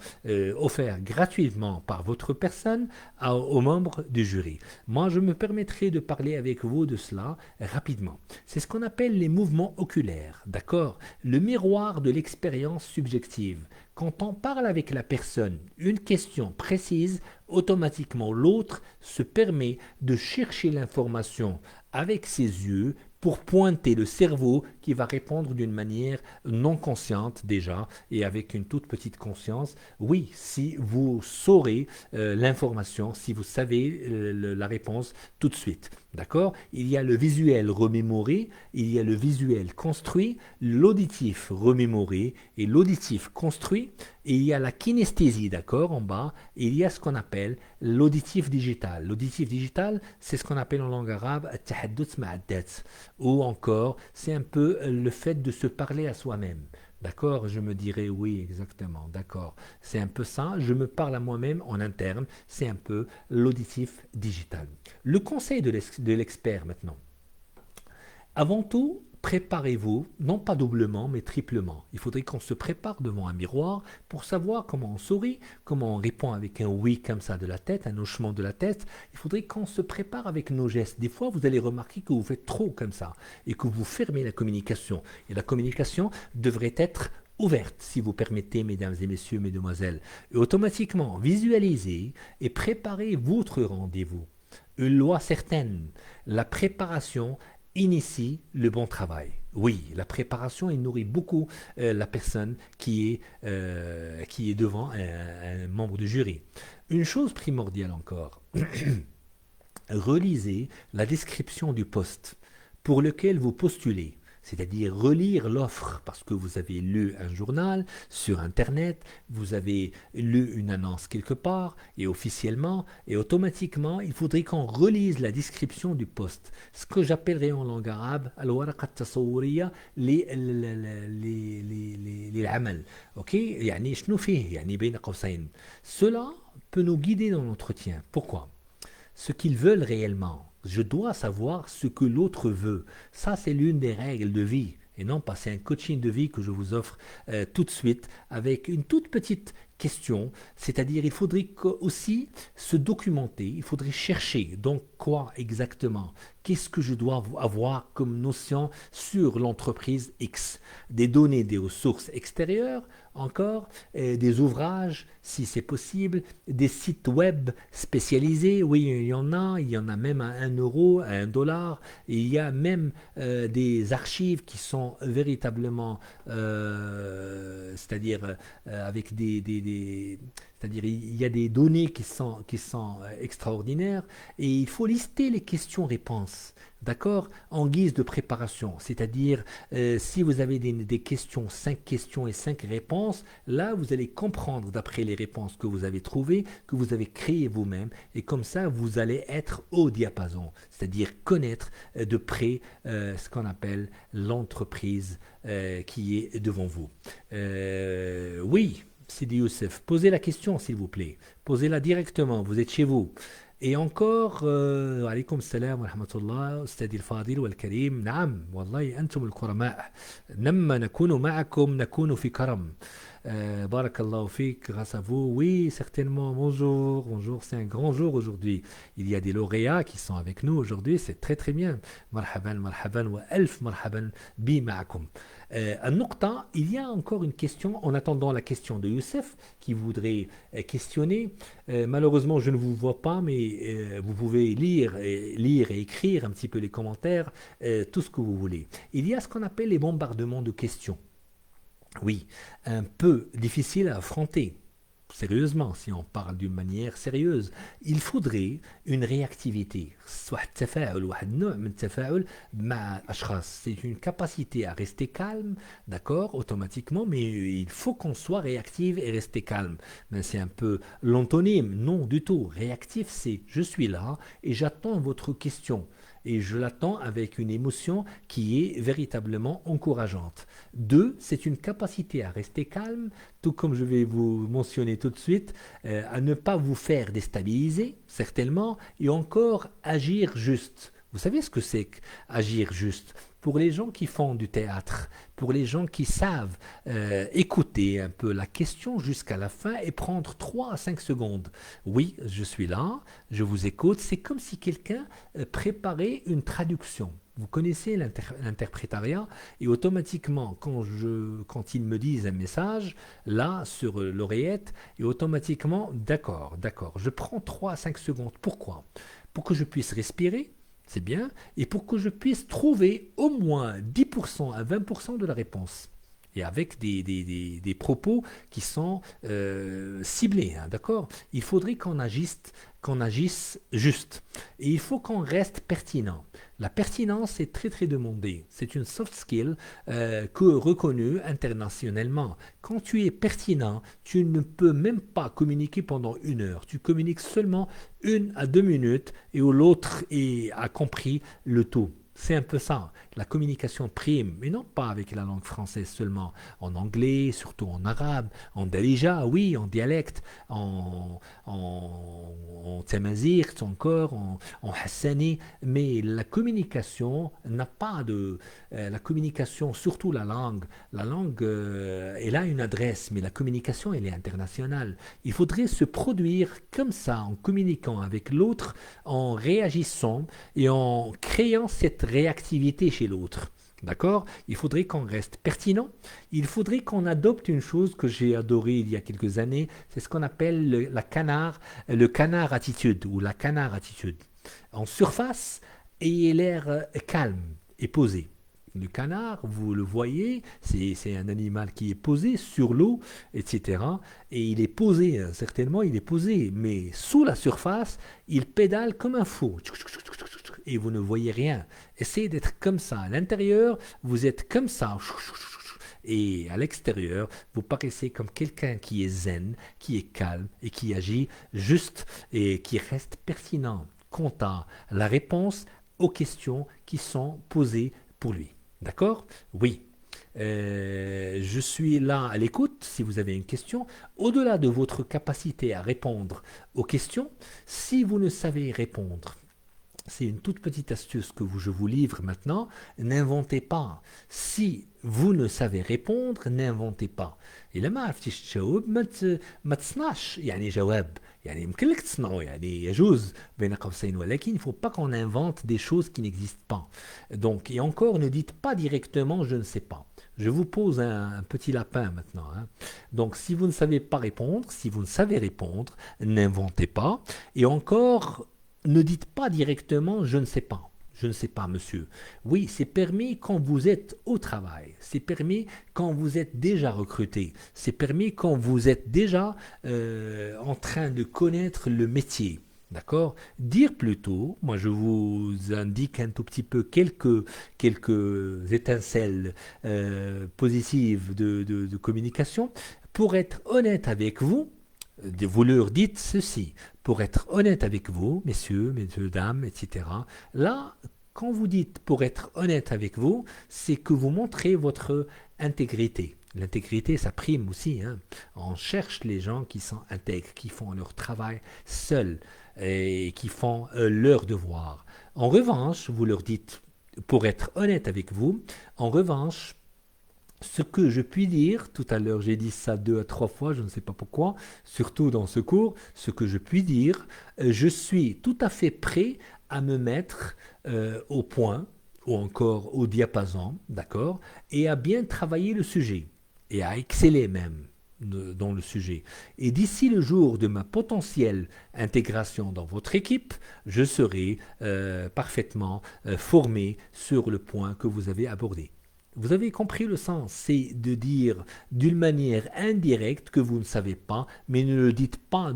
offerts gratuitement par votre personne aux membres du jury. Moi, je me permettrai de parler avec vous de cela rapidement. C'est ce qu'on appelle les mouvements oculaires, d'accord? Le miroir de l'expérience subjective. Quand on parle avec la personne, une question précise, automatiquement l'autre se permet de chercher l'information avec ses yeux pour pointer le cerveau qui va répondre d'une manière non consciente déjà et avec une toute petite conscience. Oui, si vous saurez l'information, si vous savez la réponse tout de suite. D'accord? Il y a le visuel remémoré, il y a le visuel construit, l'auditif remémoré et l'auditif construit, et il y a la kinesthésie, d'accord, en bas, et il y a ce qu'on appelle l'auditif digital. L'auditif digital, c'est ce qu'on appelle en langue arabe التحدث مع الذات, ou encore, c'est un peu le fait de se parler à soi-même. D'accord, je me dirais oui, exactement, d'accord. C'est un peu ça, je me parle à moi-même en interne, c'est un peu l'auditif digital. Le conseil de l'expert maintenant. Avant tout, préparez-vous, non pas doublement, mais triplement. Il faudrait qu'on se prépare devant un miroir pour savoir comment on sourit, comment on répond avec un oui comme ça de la tête, un hochement de la tête. Il faudrait qu'on se prépare avec nos gestes. Des fois, vous allez remarquer que vous faites trop comme ça et que vous fermez la communication. Et la communication devrait être ouverte, si vous permettez, mesdames et messieurs, mesdemoiselles. Et automatiquement, visualisez et préparez votre rendez-vous. Une loi certaine, la préparation initie le bon travail. Oui, la préparation, elle nourrit beaucoup la personne qui est devant un membre du jury. Une chose primordiale encore, relisez la description du poste pour lequel vous postulez. C'est-à-dire relire l'offre parce que vous avez lu un journal sur Internet, vous avez lu une annonce quelque part et officiellement et automatiquement, il faudrait qu'on relise la description du poste. Ce que j'appellerais en langue arabe الورقة التصورية للعمل. OK? يعني شنو فيه؟ يعني بين قوسين. Cela peut nous guider dans l'entretien. Pourquoi? Ce qu'ils veulent réellement. Je dois savoir ce que l'autre veut. Ça, c'est l'une des règles de vie. Et non pas, c'est un coaching de vie que je vous offre tout de suite avec une toute petite question. C'est-à-dire, il faudrait aussi se documenter, il faudrait chercher. Donc, quoi exactement? Qu'est-ce que je dois avoir comme notion sur l'entreprise X? Des données, des ressources extérieures, encore, des ouvrages, si c'est possible, des sites web spécialisés, oui, il y en a même à 1 euro, à 1 dollar, il y a même des archives qui sont véritablement, c'est-à-dire avec c'est-à-dire il y a des données qui sont extraordinaires, et il faut lister les questions-réponses. D'accord? En guise de préparation. C'est-à-dire, si vous avez des questions, 5 questions et 5 réponses, là, vous allez comprendre d'après les réponses que vous avez trouvées, que vous avez créées vous-même. Et comme ça, vous allez être au diapason. C'est-à-dire connaître de près ce qu'on appelle l'entreprise qui est devant vous. Oui, Sidi Youssef, posez la question, s'il vous plaît. Posez-la directement. Vous êtes chez vous. Et encore, عليكم السلام ورحمة الله أستاذي الفاضل والكريم. نعم والله أنتم الكرماء. لما نكون معكم نكون في كرم. Barakallahu fik, grâce à vous. Oui, certainement. Bonjour, bonjour. C'est un grand jour aujourd'hui. Il y a des lauréats qui sont avec nous aujourd'hui. C'est très très bien. Marhaban, marhaban wa elf marhaban bi ma'akum. النقطة, il y a encore une question en attendant la question de Youssef qui voudrait questionner. Malheureusement, je ne vous vois pas, mais vous pouvez lire et écrire un petit peu les commentaires, tout ce que vous voulez. Il y a ce qu'on appelle les bombardements de questions. Oui, un peu difficile à affronter. Sérieusement, si on parle d'une manière sérieuse, il faudrait une réactivité. C'est une capacité à rester calme, d'accord, automatiquement, mais il faut qu'on soit réactif et rester calme. Mais c'est un peu l'antonyme, non du tout. Réactif, c'est je suis là et j'attends votre question. Et je l'attends avec une émotion qui est véritablement encourageante. 2, c'est une capacité à rester calme, tout comme je vais vous mentionner tout de suite, à ne pas vous faire déstabiliser, certainement, et encore agir juste. Vous savez ce que c'est qu'agir juste? Pour les gens qui font du théâtre, pour les gens qui savent écouter un peu la question jusqu'à la fin et prendre 3 à 5 secondes. Oui, je suis là, je vous écoute. C'est comme si quelqu'un préparait une traduction. Vous connaissez l'interprétariat et automatiquement, quand ils me disent un message, là, sur l'oreillette, et automatiquement, d'accord, je prends 3 à 5 secondes. Pourquoi? Pour que je puisse respirer. c'est bien, et pour que je puisse trouver au moins 10% à 20% de la réponse. Et avec des propos qui sont ciblés, hein, d'accord? Il faudrait qu'on agisse juste. Et il faut qu'on reste pertinent. La pertinence est très très demandée. C'est une soft skill reconnue internationalement. Quand tu es pertinent, tu ne peux même pas communiquer pendant 1 heure. Tu communiques seulement 1 à 2 minutes et où l'autre a compris le tout. C'est un peu ça, la communication prime, mais non pas avec la langue française seulement, en anglais, surtout en arabe, en darija, oui, en dialecte, en tamazight encore, en hassani, mais la communication n'a pas de... la communication, surtout la langue, elle a une adresse, mais la communication, elle est internationale. Il faudrait se produire comme ça, en communiquant avec l'autre, en réagissant et en créant cette réactivité chez l'autre. D'accord? Il faudrait qu'on reste pertinent. Il faudrait qu'on adopte une chose que j'ai adorée il y a quelques années. C'est ce qu'on appelle le canard attitude ou la canard attitude. En surface, ayez l'air calme et posé. Le canard, vous le voyez, c'est un animal qui est posé sur l'eau, etc. Et il est posé, certainement il est posé, mais sous la surface, il pédale comme un fou. Et vous ne voyez rien. Essayez d'être comme ça. À l'intérieur, vous êtes comme ça. Et à l'extérieur, vous paraissez comme quelqu'un qui est zen, qui est calme et qui agit juste et qui reste pertinent quant à la réponse aux questions qui sont posées pour lui. D'accord? Oui. Je suis là à l'écoute si vous avez une question. Au-delà de votre capacité à répondre aux questions, si vous ne savez répondre, c'est une toute petite astuce que je vous livre maintenant. N'inventez pas. Si vous ne savez répondre, n'inventez pas. إلا ما عرفتيش تجاوب ما تصنعش يعني جواب يعني يمكن لك تصنعه يعني يجوز بين قوسين ولكن il ne faut pas qu'on invente des choses qui n'existent pas. Donc et encore ne dites pas directement je ne sais pas. Je vous pose un petit lapin maintenant. Hein. Donc si vous ne savez pas répondre, si vous ne savez répondre, n'inventez pas. Et encore ne dites pas directement je ne sais pas. Je ne sais pas, monsieur. Oui, c'est permis quand vous êtes au travail. C'est permis quand vous êtes déjà recruté. C'est permis quand vous êtes déjà en train de connaître le métier. D'accord? Dire plutôt, moi je vous indique un tout petit peu quelques étincelles positives de communication. Pour être honnête avec vous, vous leur dites ceci, pour être honnête avec vous, messieurs, dames, etc. Là, quand vous dites pour être honnête avec vous, c'est que vous montrez votre intégrité. L'intégrité, ça prime aussi. Hein. On cherche les gens qui sont intègres, qui font leur travail seuls et qui font leur devoir. En revanche, vous leur dites, pour être honnête avec vous, en revanche, ce que je puis dire, tout à l'heure j'ai dit ça 2 à 3 fois, je ne sais pas pourquoi, surtout dans ce cours, ce que je puis dire, je suis tout à fait prêt à me mettre au point, ou encore au diapason, d'accord, et à bien travailler le sujet, et à exceller même dans le sujet. Et d'ici le jour de ma potentielle intégration dans votre équipe, je serai parfaitement formé sur le point que vous avez abordé. Vous avez compris le sens, c'est de dire d'une manière indirecte que vous ne savez pas, mais ne le dites pas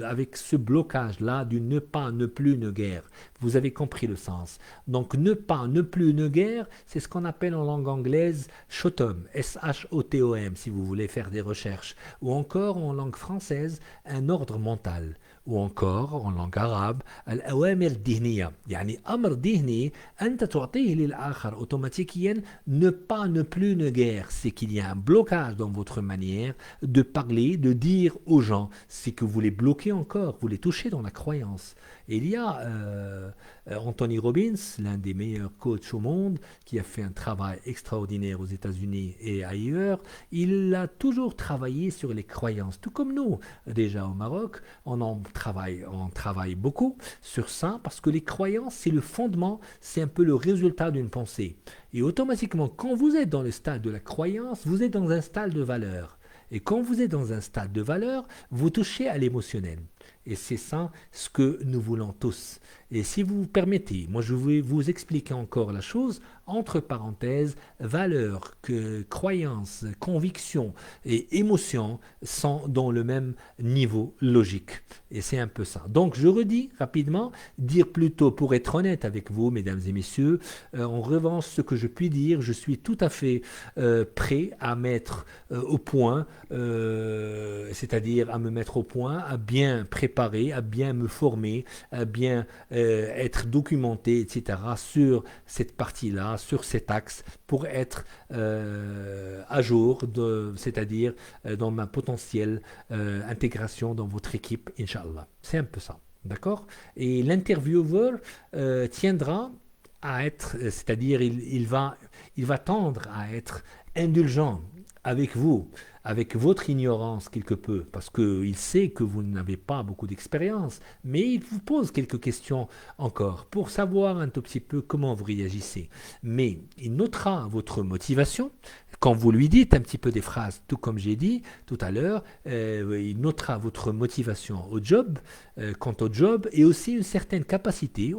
avec ce blocage-là du ne pas, ne plus, ne guère. Vous avez compris le sens. Donc ne pas, ne plus, ne guère, c'est ce qu'on appelle en langue anglaise shotom, S-H-O-T-O-M, si vous voulez faire des recherches. Ou encore en langue française, un ordre mental. Ou encore en langue arabe الأوامر الذهنية يعني أمر ذهني أنت تعطيه للآخر automatiquement ne pas ne plus ne guère c'est qu'il y a un blocage dans votre manière de parler de dire aux gens c'est que vous les bloquez encore vous les touchez dans la croyance et il y a Anthony Robbins, l'un des meilleurs coachs au monde, qui a fait un travail extraordinaire aux États-Unis et ailleurs, il a toujours travaillé sur les croyances, tout comme nous, déjà au Maroc, on travaille beaucoup sur ça, parce que les croyances, c'est le fondement, c'est un peu le résultat d'une pensée. Et automatiquement, quand vous êtes dans le stade de la croyance, vous êtes dans un stade de valeur. Et quand vous êtes dans un stade de valeur, vous touchez à l'émotionnel. Et c'est ça ce que nous voulons tous. Et si vous permettez, moi je vais vous expliquer encore la chose, entre parenthèses, valeurs, croyances, convictions et émotions sont dans le même niveau logique. Et c'est un peu ça. Donc je redis rapidement, dire plutôt, pour être honnête avec vous, mesdames et messieurs, en revanche, ce que je puis dire, je suis tout à fait prêt à mettre au point, c'est-à-dire à me mettre au point, à bien préparer, à bien me former, à bien être documenté, etc., sur cette partie-là, sur cet axe, pour être à jour, c'est-à-dire dans ma potentielle intégration dans votre équipe, Inch'Allah. C'est un peu ça, d'accord? Et l'intervieweur tiendra à être, c'est-à-dire il va tendre à être indulgent avec vous, avec votre ignorance quelque peu, parce qu'il sait que vous n'avez pas beaucoup d'expérience, mais il vous pose quelques questions encore pour savoir un tout petit peu comment vous réagissez. Mais il notera votre motivation. Quand vous lui dites un petit peu des phrases, tout comme j'ai dit tout à l'heure, il notera votre motivation au job, quant au job, et aussi une certaine capacité,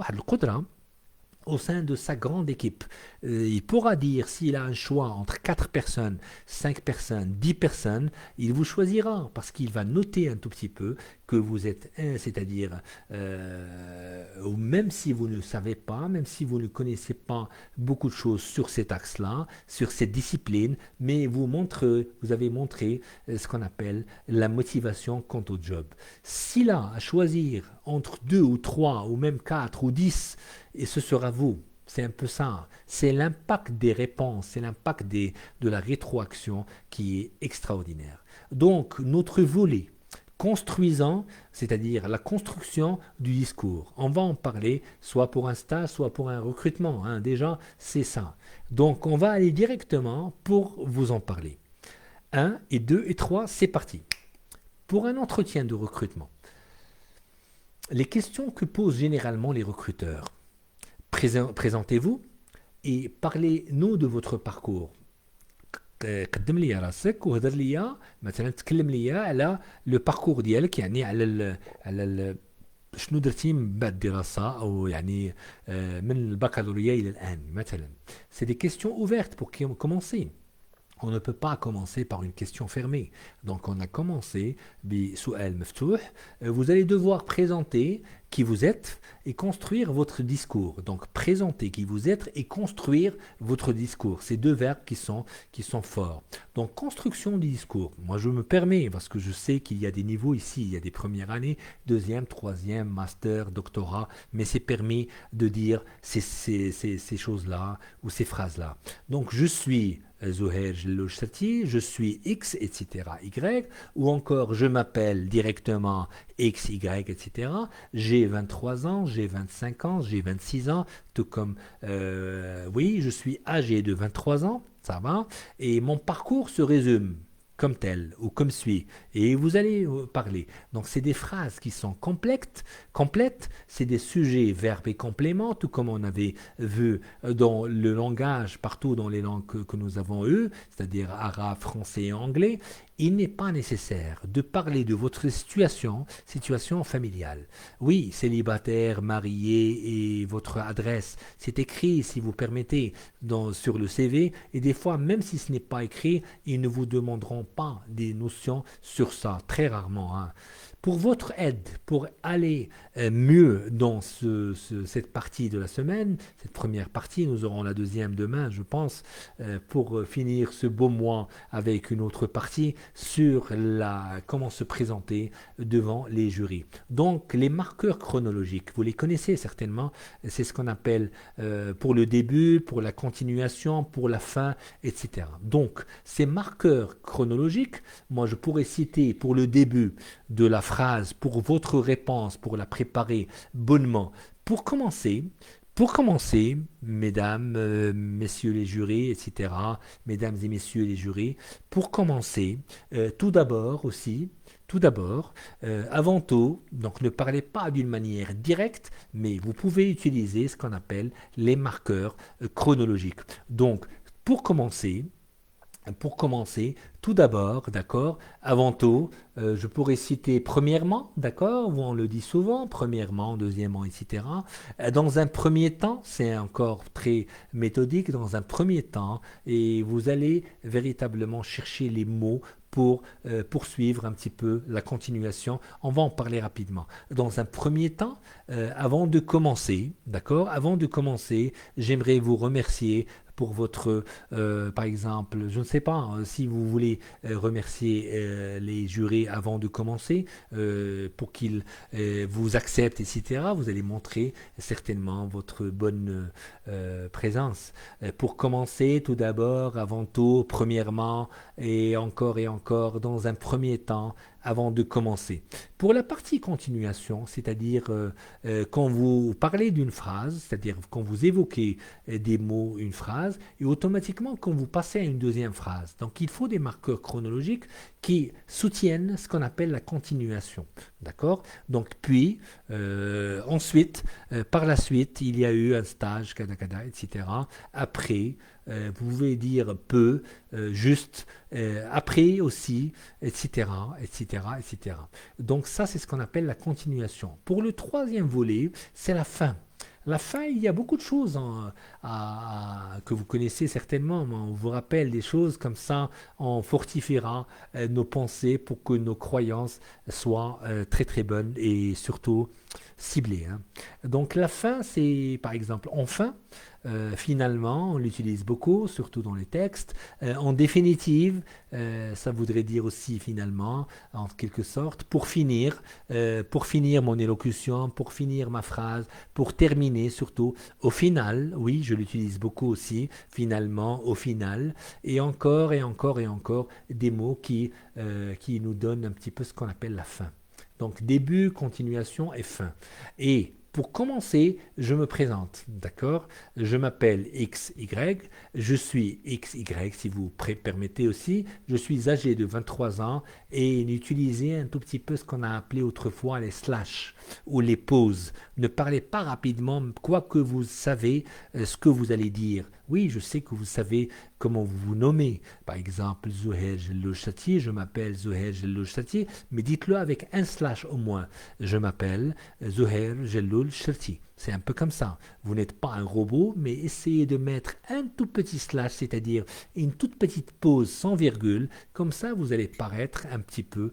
au sein de sa grande équipe. Il pourra dire, s'il a un choix entre 4 personnes, 5 personnes, 10 personnes, il vous choisira parce qu'il va noter un tout petit peu que vous êtes un, c'est-à-dire, même si vous ne savez pas, même si vous ne connaissez pas beaucoup de choses sur cet axe-là, sur cette discipline, mais vous avez montré ce qu'on appelle la motivation quant au job. S'il a à choisir entre 2 ou 3 ou même 4 ou 10, et ce sera vous. C'est un peu ça. C'est l'impact des réponses, c'est l'impact de la rétroaction qui est extraordinaire. Donc, notre volet construisant, c'est-à-dire la construction du discours. On va en parler soit pour un stage, soit pour un recrutement. Hein. Déjà, c'est ça. Donc, on va aller directement pour vous en parler. 1 et 2 et 3, c'est parti. Pour un entretien de recrutement, les questions que posent généralement les recruteurs. Présentez-vous et parlez-nous de votre parcours. قدم لي راسك وهضر لي مثلا تكلم لي على لو باركور ديالك يعني شنو درتي من بعد الدراسة أو يعني من البكالوريا إلى الآن مثلا. C'est des questions ouvertes pour commencer. On ne peut pas commencer par une question fermée. Donc on a commencé بسؤال مفتوح. Vous allez devoir présenter qui vous êtes et construire votre discours. Donc présenter qui vous êtes et construire votre discours. Ces deux verbes qui sont forts. Donc construction du discours. Moi je me permets, parce que je sais qu'il y a des niveaux ici, il y a des premières années, deuxième, troisième, master, doctorat, mais c'est permis de dire ces choses-là ou ces phrases-là. Donc je suis Zouher Jellouch Sati, je suis X, etc., Y, ou encore je m'appelle directement X, Y, etc. J'ai 23 ans, j'ai 25 ans, j'ai 26 ans, tout comme, oui, je suis âgé de 23 ans, ça va, et mon parcours se résume comme tel ou comme suit, et vous allez parler. Donc c'est des phrases qui sont complètes, c'est des sujets, verbes et compléments, tout comme on avait vu dans le langage, partout dans les langues que nous avons eues, c'est-à-dire arabe, français et anglais. Il n'est pas nécessaire de parler de votre situation familiale. Oui, célibataire, marié et votre adresse, c'est écrit, si vous permettez, sur le CV. Et des fois, même si ce n'est pas écrit, ils ne vous demanderont pas des notions sur ça, très rarement. Hein. Pour votre aide, pour aller mieux dans cette partie de la semaine, cette première partie, nous aurons la deuxième demain, je pense, pour finir ce beau mois avec une autre partie sur comment se présenter devant les jurys. Donc, les marqueurs chronologiques, vous les connaissez certainement, c'est ce qu'on appelle pour le début, pour la continuation, pour la fin, etc. Donc, ces marqueurs chronologiques, moi je pourrais citer pour le début de la phrase, pour votre réponse, pour la préparer bonnement. Pour commencer, mesdames, messieurs les jurés, etc., mesdames et messieurs les jurés, pour commencer, tout d'abord, avant tout, donc ne parlez pas d'une manière directe, mais vous pouvez utiliser ce qu'on appelle les marqueurs chronologiques. Donc, pour commencer, Pour commencer, tout d'abord, d'accord, avant tout, je pourrais citer premièrement, d'accord, où on le dit souvent, premièrement, deuxièmement, etc. Dans un premier temps, c'est encore très méthodique, dans un premier temps, et vous allez véritablement chercher les mots pour poursuivre un petit peu la continuation. On va en parler rapidement. Dans un premier temps, avant de commencer, d'accord, avant de commencer, j'aimerais vous remercier pour votre, par exemple, je ne sais pas, hein, si vous voulez remercier les jurés avant de commencer, pour qu'ils vous acceptent, etc., vous allez montrer certainement votre bonne présence. Pour commencer, tout d'abord, avant tout, premièrement, et encore, dans un premier temps, avant de commencer. Pour la partie continuation, c'est-à-dire quand vous parlez d'une phrase, c'est-à-dire quand vous évoquez des mots, une phrase, et automatiquement quand vous passez à une deuxième phrase. Donc il faut des marqueurs chronologiques qui soutiennent ce qu'on appelle la continuation. D'accord. Donc puis, ensuite, par la suite, il y a eu un stage, kada, kada, etc. Après, vous pouvez dire peu, juste, après aussi, etc., etc., etc. Donc ça, c'est ce qu'on appelle la continuation. Pour le troisième volet, c'est la fin. La fin, il y a beaucoup de choses que vous connaissez certainement, mais on vous rappelle des choses comme ça, on fortifiera nos pensées pour que nos croyances soient très très bonnes et surtout ciblées, hein. Donc la fin, c'est par exemple enfin, finalement, on l'utilise beaucoup, surtout dans les textes. En définitive, ça voudrait dire aussi finalement, en quelque sorte, pour finir mon élocution, pour finir ma phrase, pour terminer surtout, au final, oui, je l'utilise beaucoup aussi, finalement, au final, et encore et encore et encore des mots qui nous donnent un petit peu ce qu'on appelle la fin. Donc début, continuation et fin. Et pour commencer, je me présente, d'accord? Je m'appelle XY, je suis XY si vous permettez aussi, je suis âgé de 23 ans et utilisez un tout petit peu ce qu'on a appelé autrefois les slash ou les pauses. Ne parlez pas rapidement, quoique vous savez ce que vous allez dire. Oui, je sais que vous savez comment vous vous nommez. Par exemple, Zuhair Jelloul Chati, je m'appelle Zuhair Jelloul Chati, mais dites-le avec un slash au moins. Je m'appelle Zuhair Jelloul Chati. C'est un peu comme ça. Vous n'êtes pas un robot, mais essayez de mettre un tout petit slash, c'est-à-dire une toute petite pause sans virgule. Comme ça, vous allez paraître un petit peu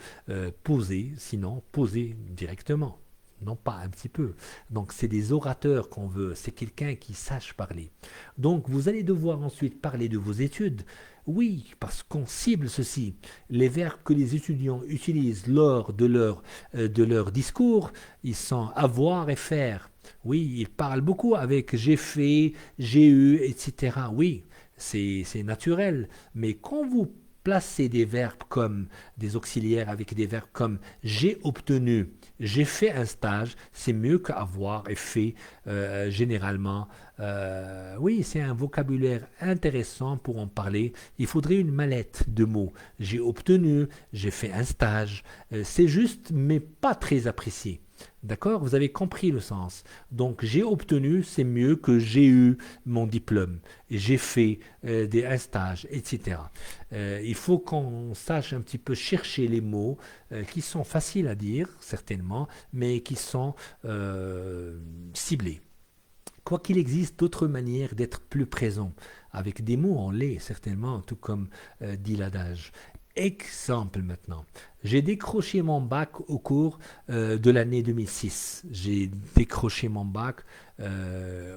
posé, sinon posé directement. Non pas un petit peu. Donc c'est des orateurs qu'on veut, c'est quelqu'un qui sache parler. Donc vous allez devoir ensuite parler de vos études. Oui, parce qu'on cible ceci. Les verbes que les étudiants utilisent lors de leur discours, ils sont avoir et faire. Oui, ils parlent beaucoup avec j'ai fait, j'ai eu, etc. Oui, c'est naturel. Mais quand vous placez des verbes comme des auxiliaires avec des verbes comme j'ai obtenu, j'ai fait un stage, c'est mieux qu'avoir et fait généralement. Oui, c'est un vocabulaire intéressant pour en parler. Il faudrait une mallette de mots. J'ai obtenu, j'ai fait un stage. C'est juste, mais pas très apprécié. D'accord? Vous avez compris le sens. Donc, j'ai obtenu, c'est mieux que j'ai eu mon diplôme. Et j'ai fait un stage, etc. Il faut qu'on sache un petit peu chercher les mots qui sont faciles à dire, certainement, mais qui sont ciblés. Quoi qu'il existe d'autres manières d'être plus présent. Avec des mots, on l'est certainement, tout comme dit l'adage. Exemple maintenant. J'ai décroché mon bac au cours de l'année 2006. J'ai décroché mon bac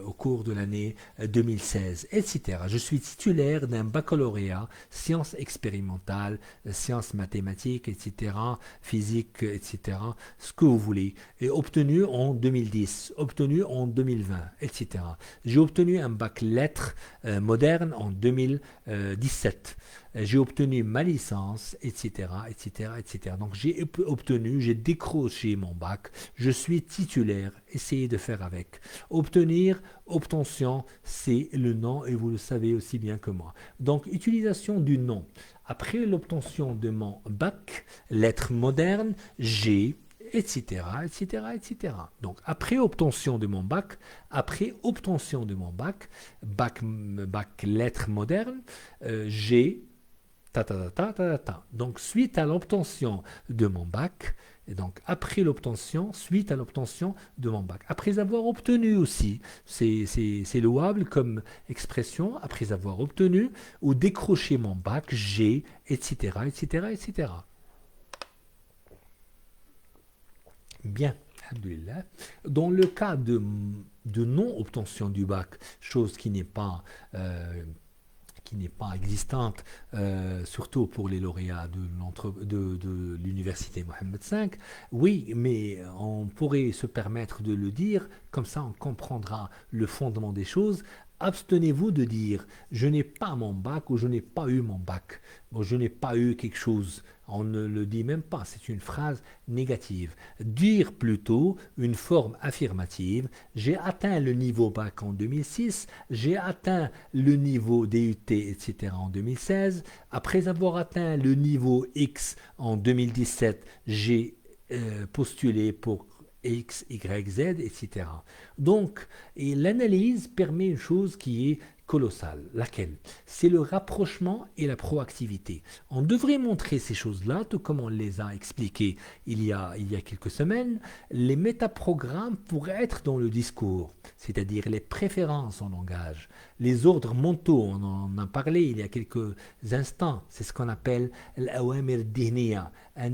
au cours de l'année 2016, etc. Je suis titulaire d'un baccalauréat, sciences expérimentales, sciences mathématiques, etc., physique, etc., ce que vous voulez, et obtenu en 2010, obtenu en 2020, etc. J'ai obtenu un bac lettres moderne en 2017. J'ai obtenu ma licence, etc., etc., etc. Donc j'ai obtenu, j'ai décroché mon bac, je suis titulaire, essayez de faire avec. Obtenir, obtention, c'est le nom et vous le savez aussi bien que moi. Donc utilisation du nom. Après l'obtention de mon bac, lettres modernes, j'ai, etc., etc., etc. Donc, après obtention de mon bac, bac lettres modernes, j'ai Donc, suite à l'obtention de mon bac, et donc après l'obtention, suite à l'obtention de mon bac, après avoir obtenu aussi, c'est louable comme expression, après avoir obtenu ou décroché mon bac, j'ai, etc., etc., etc. Bien, alhamdoulilah. Dans le cas de non-obtention du bac, chose euh, qui n'est pas existante, surtout pour les lauréats de l'université Mohammed V. Oui, mais on pourrait se permettre de le dire, comme ça on comprendra le fondement des choses. Abstenez-vous de dire je n'ai pas mon bac ou je n'ai pas eu mon bac, ou je n'ai pas eu quelque chose. On ne le dit même pas, c'est une phrase négative. Dire plutôt une forme affirmative. J'ai atteint le niveau bac en 2006, j'ai atteint le niveau DUT, etc. en 2016. Après avoir atteint le niveau X en 2017, j'ai postulé pour X, Y, Z, etc. Donc, et l'analyse permet une chose qui est colossale. Laquelle? C'est le rapprochement et la proactivité. On devrait montrer ces choses-là, tout comme on les a expliquées il y a quelques semaines. Les métaprogrammes pourraient être dans le discours, c'est-à-dire les préférences en langage, les ordres mentaux, on en a parlé il y a quelques instants, c'est ce qu'on appelle l'awamir dihniya. Je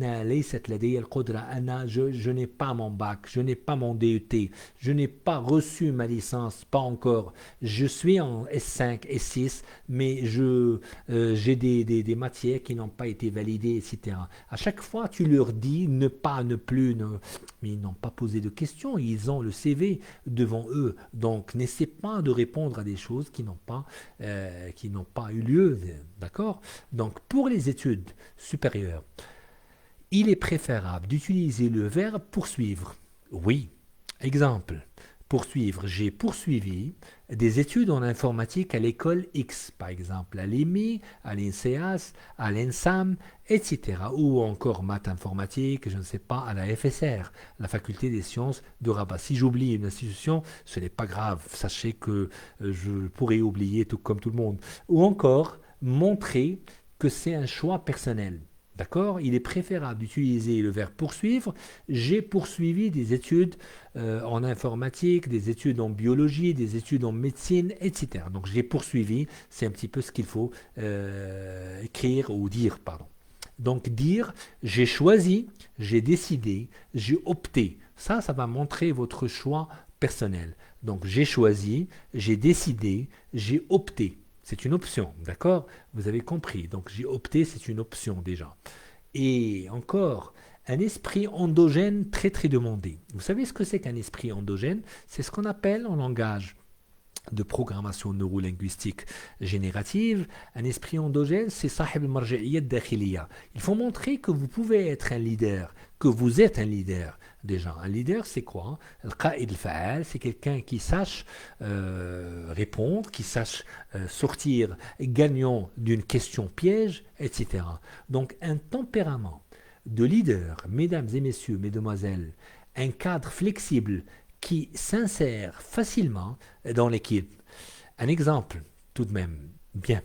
n'ai pas mon bac, je n'ai pas mon DUT, je n'ai pas reçu ma licence, pas encore. Je suis en S5, S6, mais j'ai des matières qui n'ont pas été validées, etc. À chaque fois, tu leur dis ne pas, ne plus, mais ils n'ont pas posé de questions, ils ont le CV devant eux. Donc, n'essaie pas de répondre à des choses qui n'ont pas eu lieu, d'accord? Donc, pour les études supérieures, il est préférable d'utiliser le verbe poursuivre. Oui. Exemple. Poursuivre. J'ai poursuivi des études en informatique à l'école X, par exemple, à l'EMI, à l'INSEAS, à l'ENSAM, etc. Ou encore maths informatique, je ne sais pas, à la FSR, la faculté des sciences de Rabat. Si j'oublie une institution, ce n'est pas grave. Sachez que je pourrais oublier tout comme tout le monde. Ou encore, montrer que c'est un choix personnel. D'accord? Il est préférable d'utiliser le verbe poursuivre. J'ai poursuivi des études en informatique, des études en biologie, des études en médecine, etc. Donc j'ai poursuivi, c'est un petit peu ce qu'il faut écrire ou dire, pardon. Donc dire, j'ai choisi, j'ai décidé, j'ai opté. Ça va montrer votre choix personnel. Donc j'ai choisi, j'ai décidé, j'ai opté. C'est une option, d'accord? Vous avez compris. Donc j'ai opté, c'est une option déjà. Et encore, un esprit endogène très très demandé. Vous savez ce que c'est qu'un esprit endogène? C'est ce qu'on appelle en langage de programmation neurolinguistique générative, un esprit endogène, c'est sahib al-marji'iyya dakhiliya. Il faut montrer que vous pouvez être un leader, que vous êtes un leader. Déjà, un leader, c'est quoi? Al-qa'id al-fa'al, c'est quelqu'un qui sache répondre, qui sache sortir gagnant d'une question piège, etc. Donc, un tempérament de leader, mesdames et messieurs, mesdemoiselles, un cadre flexible qui s'insère facilement dans l'équipe. Un exemple, tout de même, bien.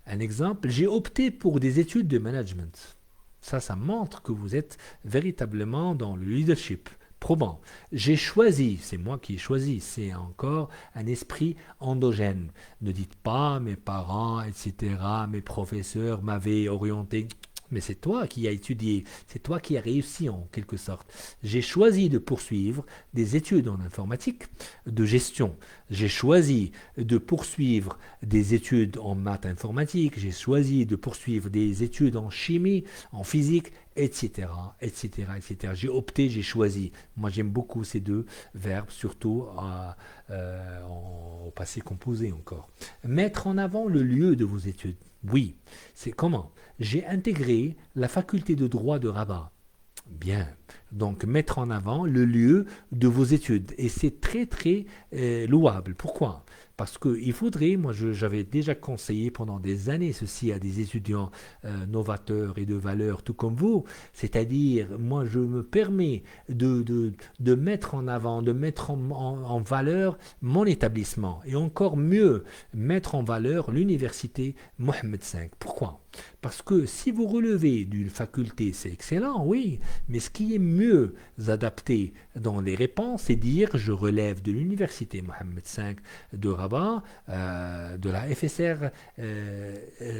Un exemple, j'ai opté pour des études de management. Ça montre que vous êtes véritablement dans le leadership probant. J'ai choisi, c'est moi qui ai choisi, c'est encore un esprit endogène. Ne dites pas mes parents, etc., mes professeurs m'avaient orienté. Mais c'est toi qui as étudié, c'est toi qui as réussi en quelque sorte. J'ai choisi de poursuivre des études en informatique, de gestion. J'ai choisi de poursuivre des études en maths informatique. J'ai choisi de poursuivre des études en chimie, en physique, etc., etc., etc. J'ai opté, j'ai choisi. Moi, j'aime beaucoup ces deux verbes, surtout au passé composé encore. Mettre en avant le lieu de vos études. Oui, c'est comment? J'ai intégré la faculté de droit de Rabat. Bien. Donc, mettre en avant le lieu de vos études. Et c'est très, très louable. Pourquoi? Parce qu'il faudrait, moi j'avais déjà conseillé pendant des années ceci à des étudiants novateurs et de valeur, tout comme vous, c'est-à-dire, moi je me permets de mettre en avant, de mettre en valeur mon établissement, et encore mieux, mettre en valeur l'université Mohammed V. Pourquoi? Parce que si vous relevez d'une faculté, c'est excellent, oui, mais ce qui est mieux adapté dans les réponses, c'est dire je relève de l'université Mohammed V de Rabat, de la FSR,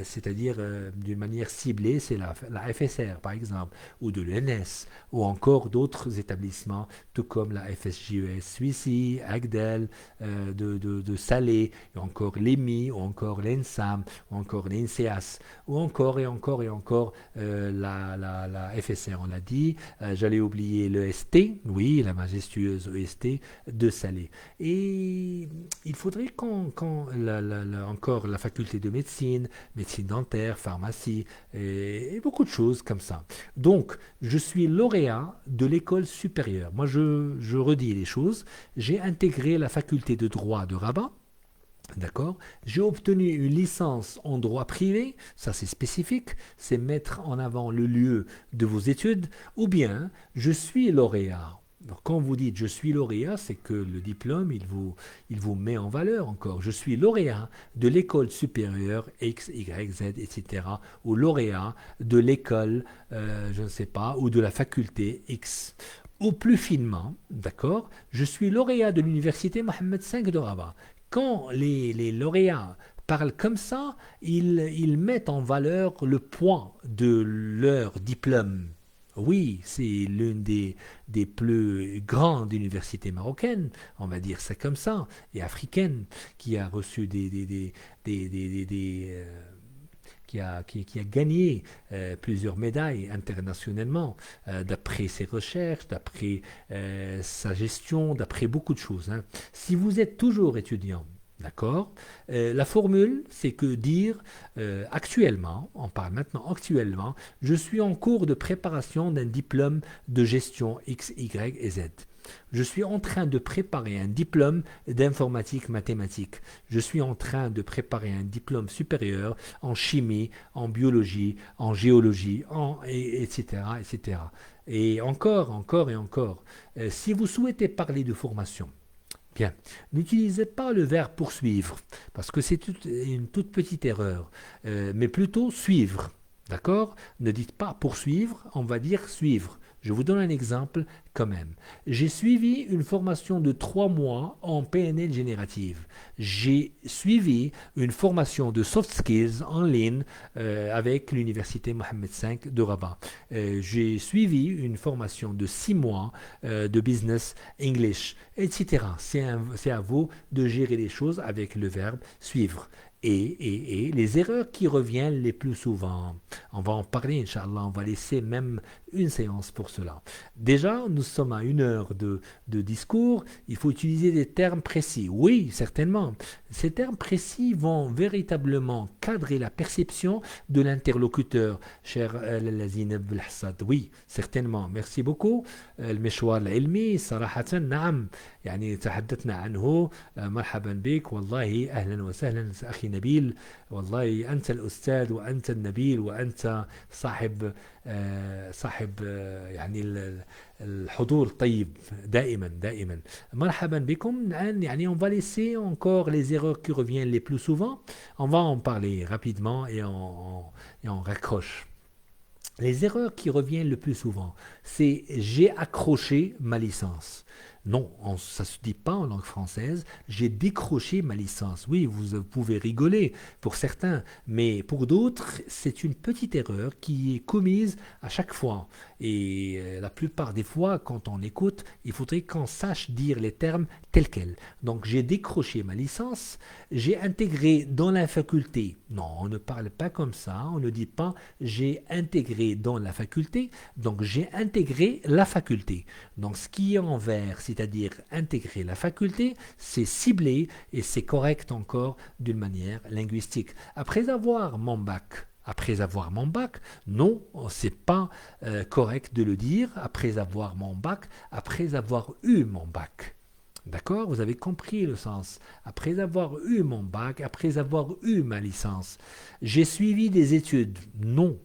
c'est-à-dire d'une manière ciblée, c'est la FSR par exemple, ou de l'ENS, ou encore d'autres établissements, tout comme la FSJES Suissi, Agdel, de Salé, et encore l'EMI, ou encore l'ENSAM, ou encore l'INSEAS, ou encore et encore et encore la FSR, on l'a dit. J'allais oublier l'EST, oui, la majestueuse EST de Salé. Et il faudrait encore la faculté de médecine, médecine dentaire, pharmacie, et beaucoup de choses comme ça. Donc, je suis lauréat de l'école supérieure. Moi, je redis les choses. J'ai intégré la faculté de droit de Rabat. D'accord. J'ai obtenu une licence en droit privé, ça c'est spécifique, c'est mettre en avant le lieu de vos études, ou bien je suis lauréat. Donc, quand vous dites je suis lauréat, c'est que le diplôme, il vous met en valeur encore. Je suis lauréat de l'école supérieure X, Y, Z, etc. Ou lauréat de l'école, je ne sais pas, ou de la faculté X. Ou plus finement, d'accord, je suis lauréat de l'université Mohammed V de Rabat. Quand les lauréats parlent comme ça, ils mettent en valeur le poids de leur diplôme. Oui, c'est l'une des plus grandes universités marocaines, on va dire ça comme ça, et africaines, qui a reçu qui a gagné plusieurs médailles internationalement, d'après ses recherches, d'après sa gestion, d'après beaucoup de choses, hein. Si vous êtes toujours étudiant, d'accord, la formule, c'est que dire actuellement, on parle maintenant actuellement, je suis en cours de préparation d'un diplôme de gestion X, Y et Z. Je suis en train de préparer un diplôme d'informatique mathématique. Je suis en train de préparer un diplôme supérieur en chimie, en biologie, en géologie, etc., etc. Et encore, encore et encore. Si vous souhaitez parler de formation, bien, n'utilisez pas le verbe poursuivre, parce que c'est une toute petite erreur, mais plutôt suivre. D'accord? Ne dites pas poursuivre, on va dire suivre. Je vous donne un exemple quand même. J'ai suivi une formation de 3 mois en PNL générative. J'ai suivi une formation de soft skills en ligne avec l'université Mohammed V de Rabat. J'ai suivi une formation de 6 mois de business English, etc. C'est à vous de gérer les choses avec le verbe suivre. Et les erreurs qui reviennent les plus souvent. On va en parler, Inch'Allah, on va laisser même une séance pour cela. Déjà, nous sommes à 1 heure de discours, il faut utiliser des termes précis. Oui, certainement. Ces termes précis vont véritablement cadrer la perception de l'interlocuteur, cher Lazine Belhassad. Oui, certainement. Merci beaucoup. المشوار العلمي صراحة نعم يعني تحدثنا عنه مرحبا بك والله أهلا وسهلا أخي نبيل والله أنت الأستاذ وأنت النبيل وأنت صاحب يعني الحضور الطيب دائما دائما مرحبا بكم الآن يعني on va laisser encore les erreurs qui reviennent les plus souvent on va en parler rapidement et on raccroche. Les erreurs qui reviennent le plus souvent, c'est j'ai accroché ma licence. Non, ça ne se dit pas en langue française. J'ai décroché ma licence. Oui, vous pouvez rigoler pour certains, mais pour d'autres, c'est une petite erreur qui est commise à chaque fois. Et la plupart des fois, quand on écoute, il faudrait qu'on sache dire les termes tels quels. Donc, j'ai décroché ma licence, j'ai intégré dans la faculté. Non, on ne parle pas comme ça. On ne dit pas j'ai intégré dans la faculté. Donc, j'ai intégré la faculté. Donc, ce qui est en vert, c'est-à-dire intégrer la faculté, c'est ciblé et c'est correct encore d'une manière linguistique. Après avoir mon bac, non, c'est pas correct de le dire après avoir mon bac, après avoir eu mon bac. D'accord? Vous avez compris le sens. Après avoir eu mon bac, après avoir eu ma licence, j'ai suivi des études. Non.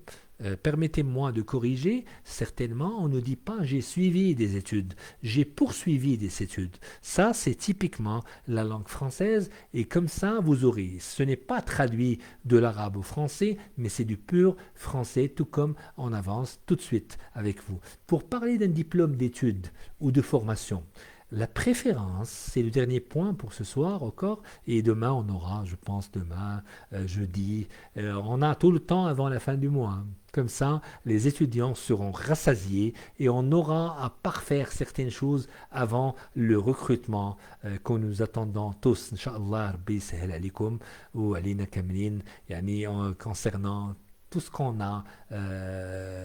permettez-moi de corriger, certainement on ne dit pas j'ai suivi des études, j'ai poursuivi des études. Ça c'est typiquement la langue française et comme ça vous aurez, ce n'est pas traduit de l'arabe au français, mais c'est du pur français, tout comme on avance tout de suite avec vous. Pour parler d'un diplôme d'études ou de formation, la préférence, c'est le dernier point pour ce soir encore, et demain on aura, je pense demain, jeudi, on a tout le temps avant la fin du mois. Hein. Comme ça, les étudiants seront rassasiés et on aura à parfaire certaines choses avant le recrutement que nous attendons tous, Inch'Allah, Rabbi sahel alikum ou alina kamlin, yani, concernant tout ce qu'on a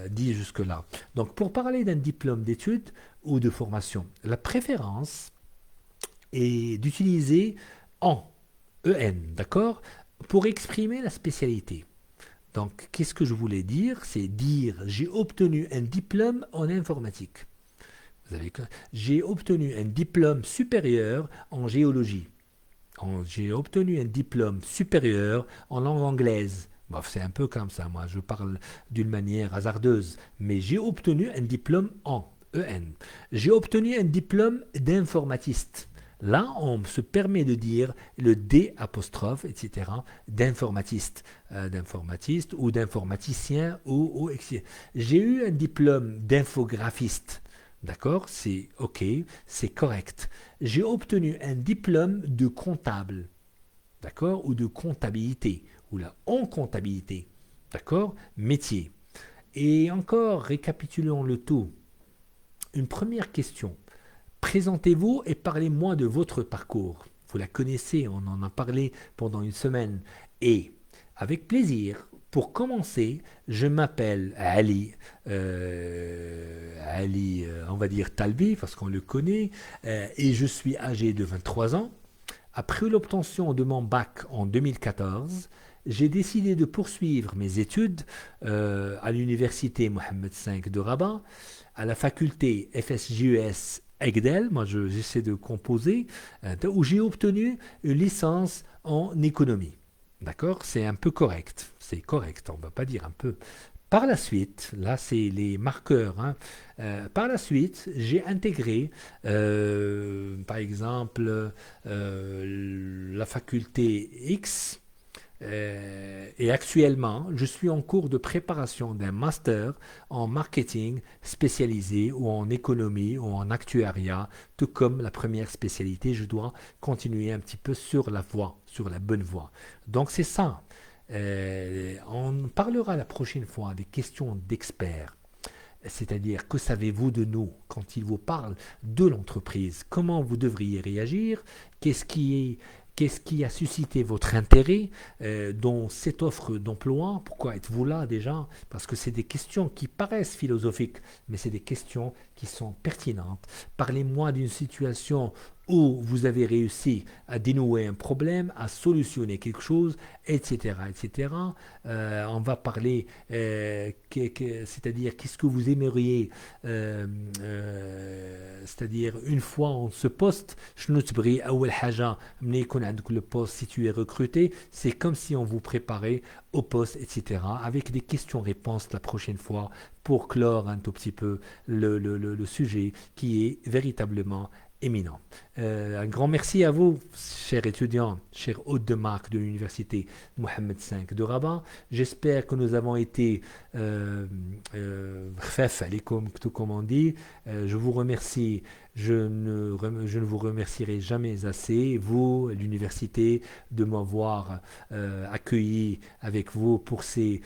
dit jusque-là. Donc, pour parler d'un diplôme d'études ou de formation, la préférence est d'utiliser en, EN, d'accord, pour exprimer la spécialité. Donc, qu'est-ce que je voulais dire? C'est dire j'ai obtenu un diplôme en informatique. Vous avez, j'ai obtenu un diplôme supérieur en géologie. J'ai obtenu un diplôme supérieur en langue anglaise. Bon, c'est un peu comme ça, moi je parle d'une manière hasardeuse, mais j'ai obtenu un diplôme en EN. J'ai obtenu un diplôme d'informatiste. Là, on se permet de dire le D apostrophe, etc., d'informatiste, d'informatiste ou d'informaticien ou etc. J'ai eu un diplôme d'infographiste. D'accord? C'est OK, c'est correct. J'ai obtenu un diplôme de comptable. D'accord? Ou de comptabilité. Ou là, en comptabilité. D'accord? Métier. Et encore, récapitulons le tout. Une première question. Présentez-vous et parlez-moi de votre parcours. Vous la connaissez, on en a parlé pendant une semaine. Et, avec plaisir, pour commencer, je m'appelle Ali, on va dire Talbi, parce qu'on le connaît, et je suis âgé de 23 ans. Après l'obtention de mon bac en 2014, j'ai décidé de poursuivre mes études à l'université Mohammed V de Rabat, à la faculté FSJES Agdel, moi j'essaie de composer, où j'ai obtenu une licence en économie. D'accord? C'est un peu correct. C'est correct, on ne va pas dire un peu. Par la suite, là c'est les marqueurs, hein, par la suite, j'ai intégré, par exemple, la faculté X, et actuellement, je suis en cours de préparation d'un master en marketing spécialisé ou en économie ou en actuariat, tout comme la première spécialité, je dois continuer un petit peu sur la voie, sur la bonne voie. Donc c'est ça. On parlera la prochaine fois des questions d'experts. C'est-à-dire, que savez-vous de nous quand il vous parle de l'entreprise? Comment vous devriez réagir? Qu'est-ce qui a suscité votre intérêt dans cette offre d'emploi? Pourquoi êtes-vous là déjà? Parce que c'est des questions qui paraissent philosophiques, mais c'est des questions qui sont pertinentes. Parlez-moi d'une situation où vous avez réussi à dénouer un problème, à solutionner quelque chose, etc. etc. On va parler, c'est-à-dire qu'est-ce que vous aimeriez, c'est-à-dire une fois on se poste, le poste, si tu es recruté, c'est comme si on vous préparait au poste, etc. Avec des questions-réponses la prochaine fois pour clore un tout petit peu le sujet qui est véritablement éminent. Un grand merci à vous, chers étudiants, chers hôtes de marque de l'université Mohammed V de Rabat. J'espère que nous avons été tout comme on dit. Je vous remercie. Je ne vous remercierai jamais assez, vous, l'université, de m'avoir accueilli avec vous pour ces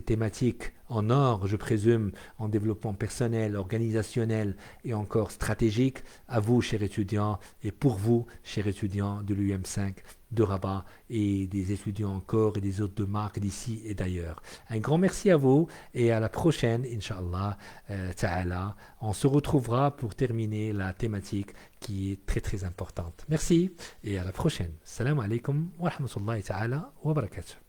thématiques en or, je présume, en développement personnel, organisationnel et encore stratégique. À vous, chers étudiants, et pour vous, chers étudiants de l'UM5 de Rabat et des étudiants encore et des autres de marque d'ici et d'ailleurs. Un grand merci à vous et à la prochaine, Inch'Allah Ta'ala. On se retrouvera pour terminer la thématique qui est très très importante. Merci et à la prochaine. Salam alaikum wa rahmatullahi ta'ala wa barakatuh.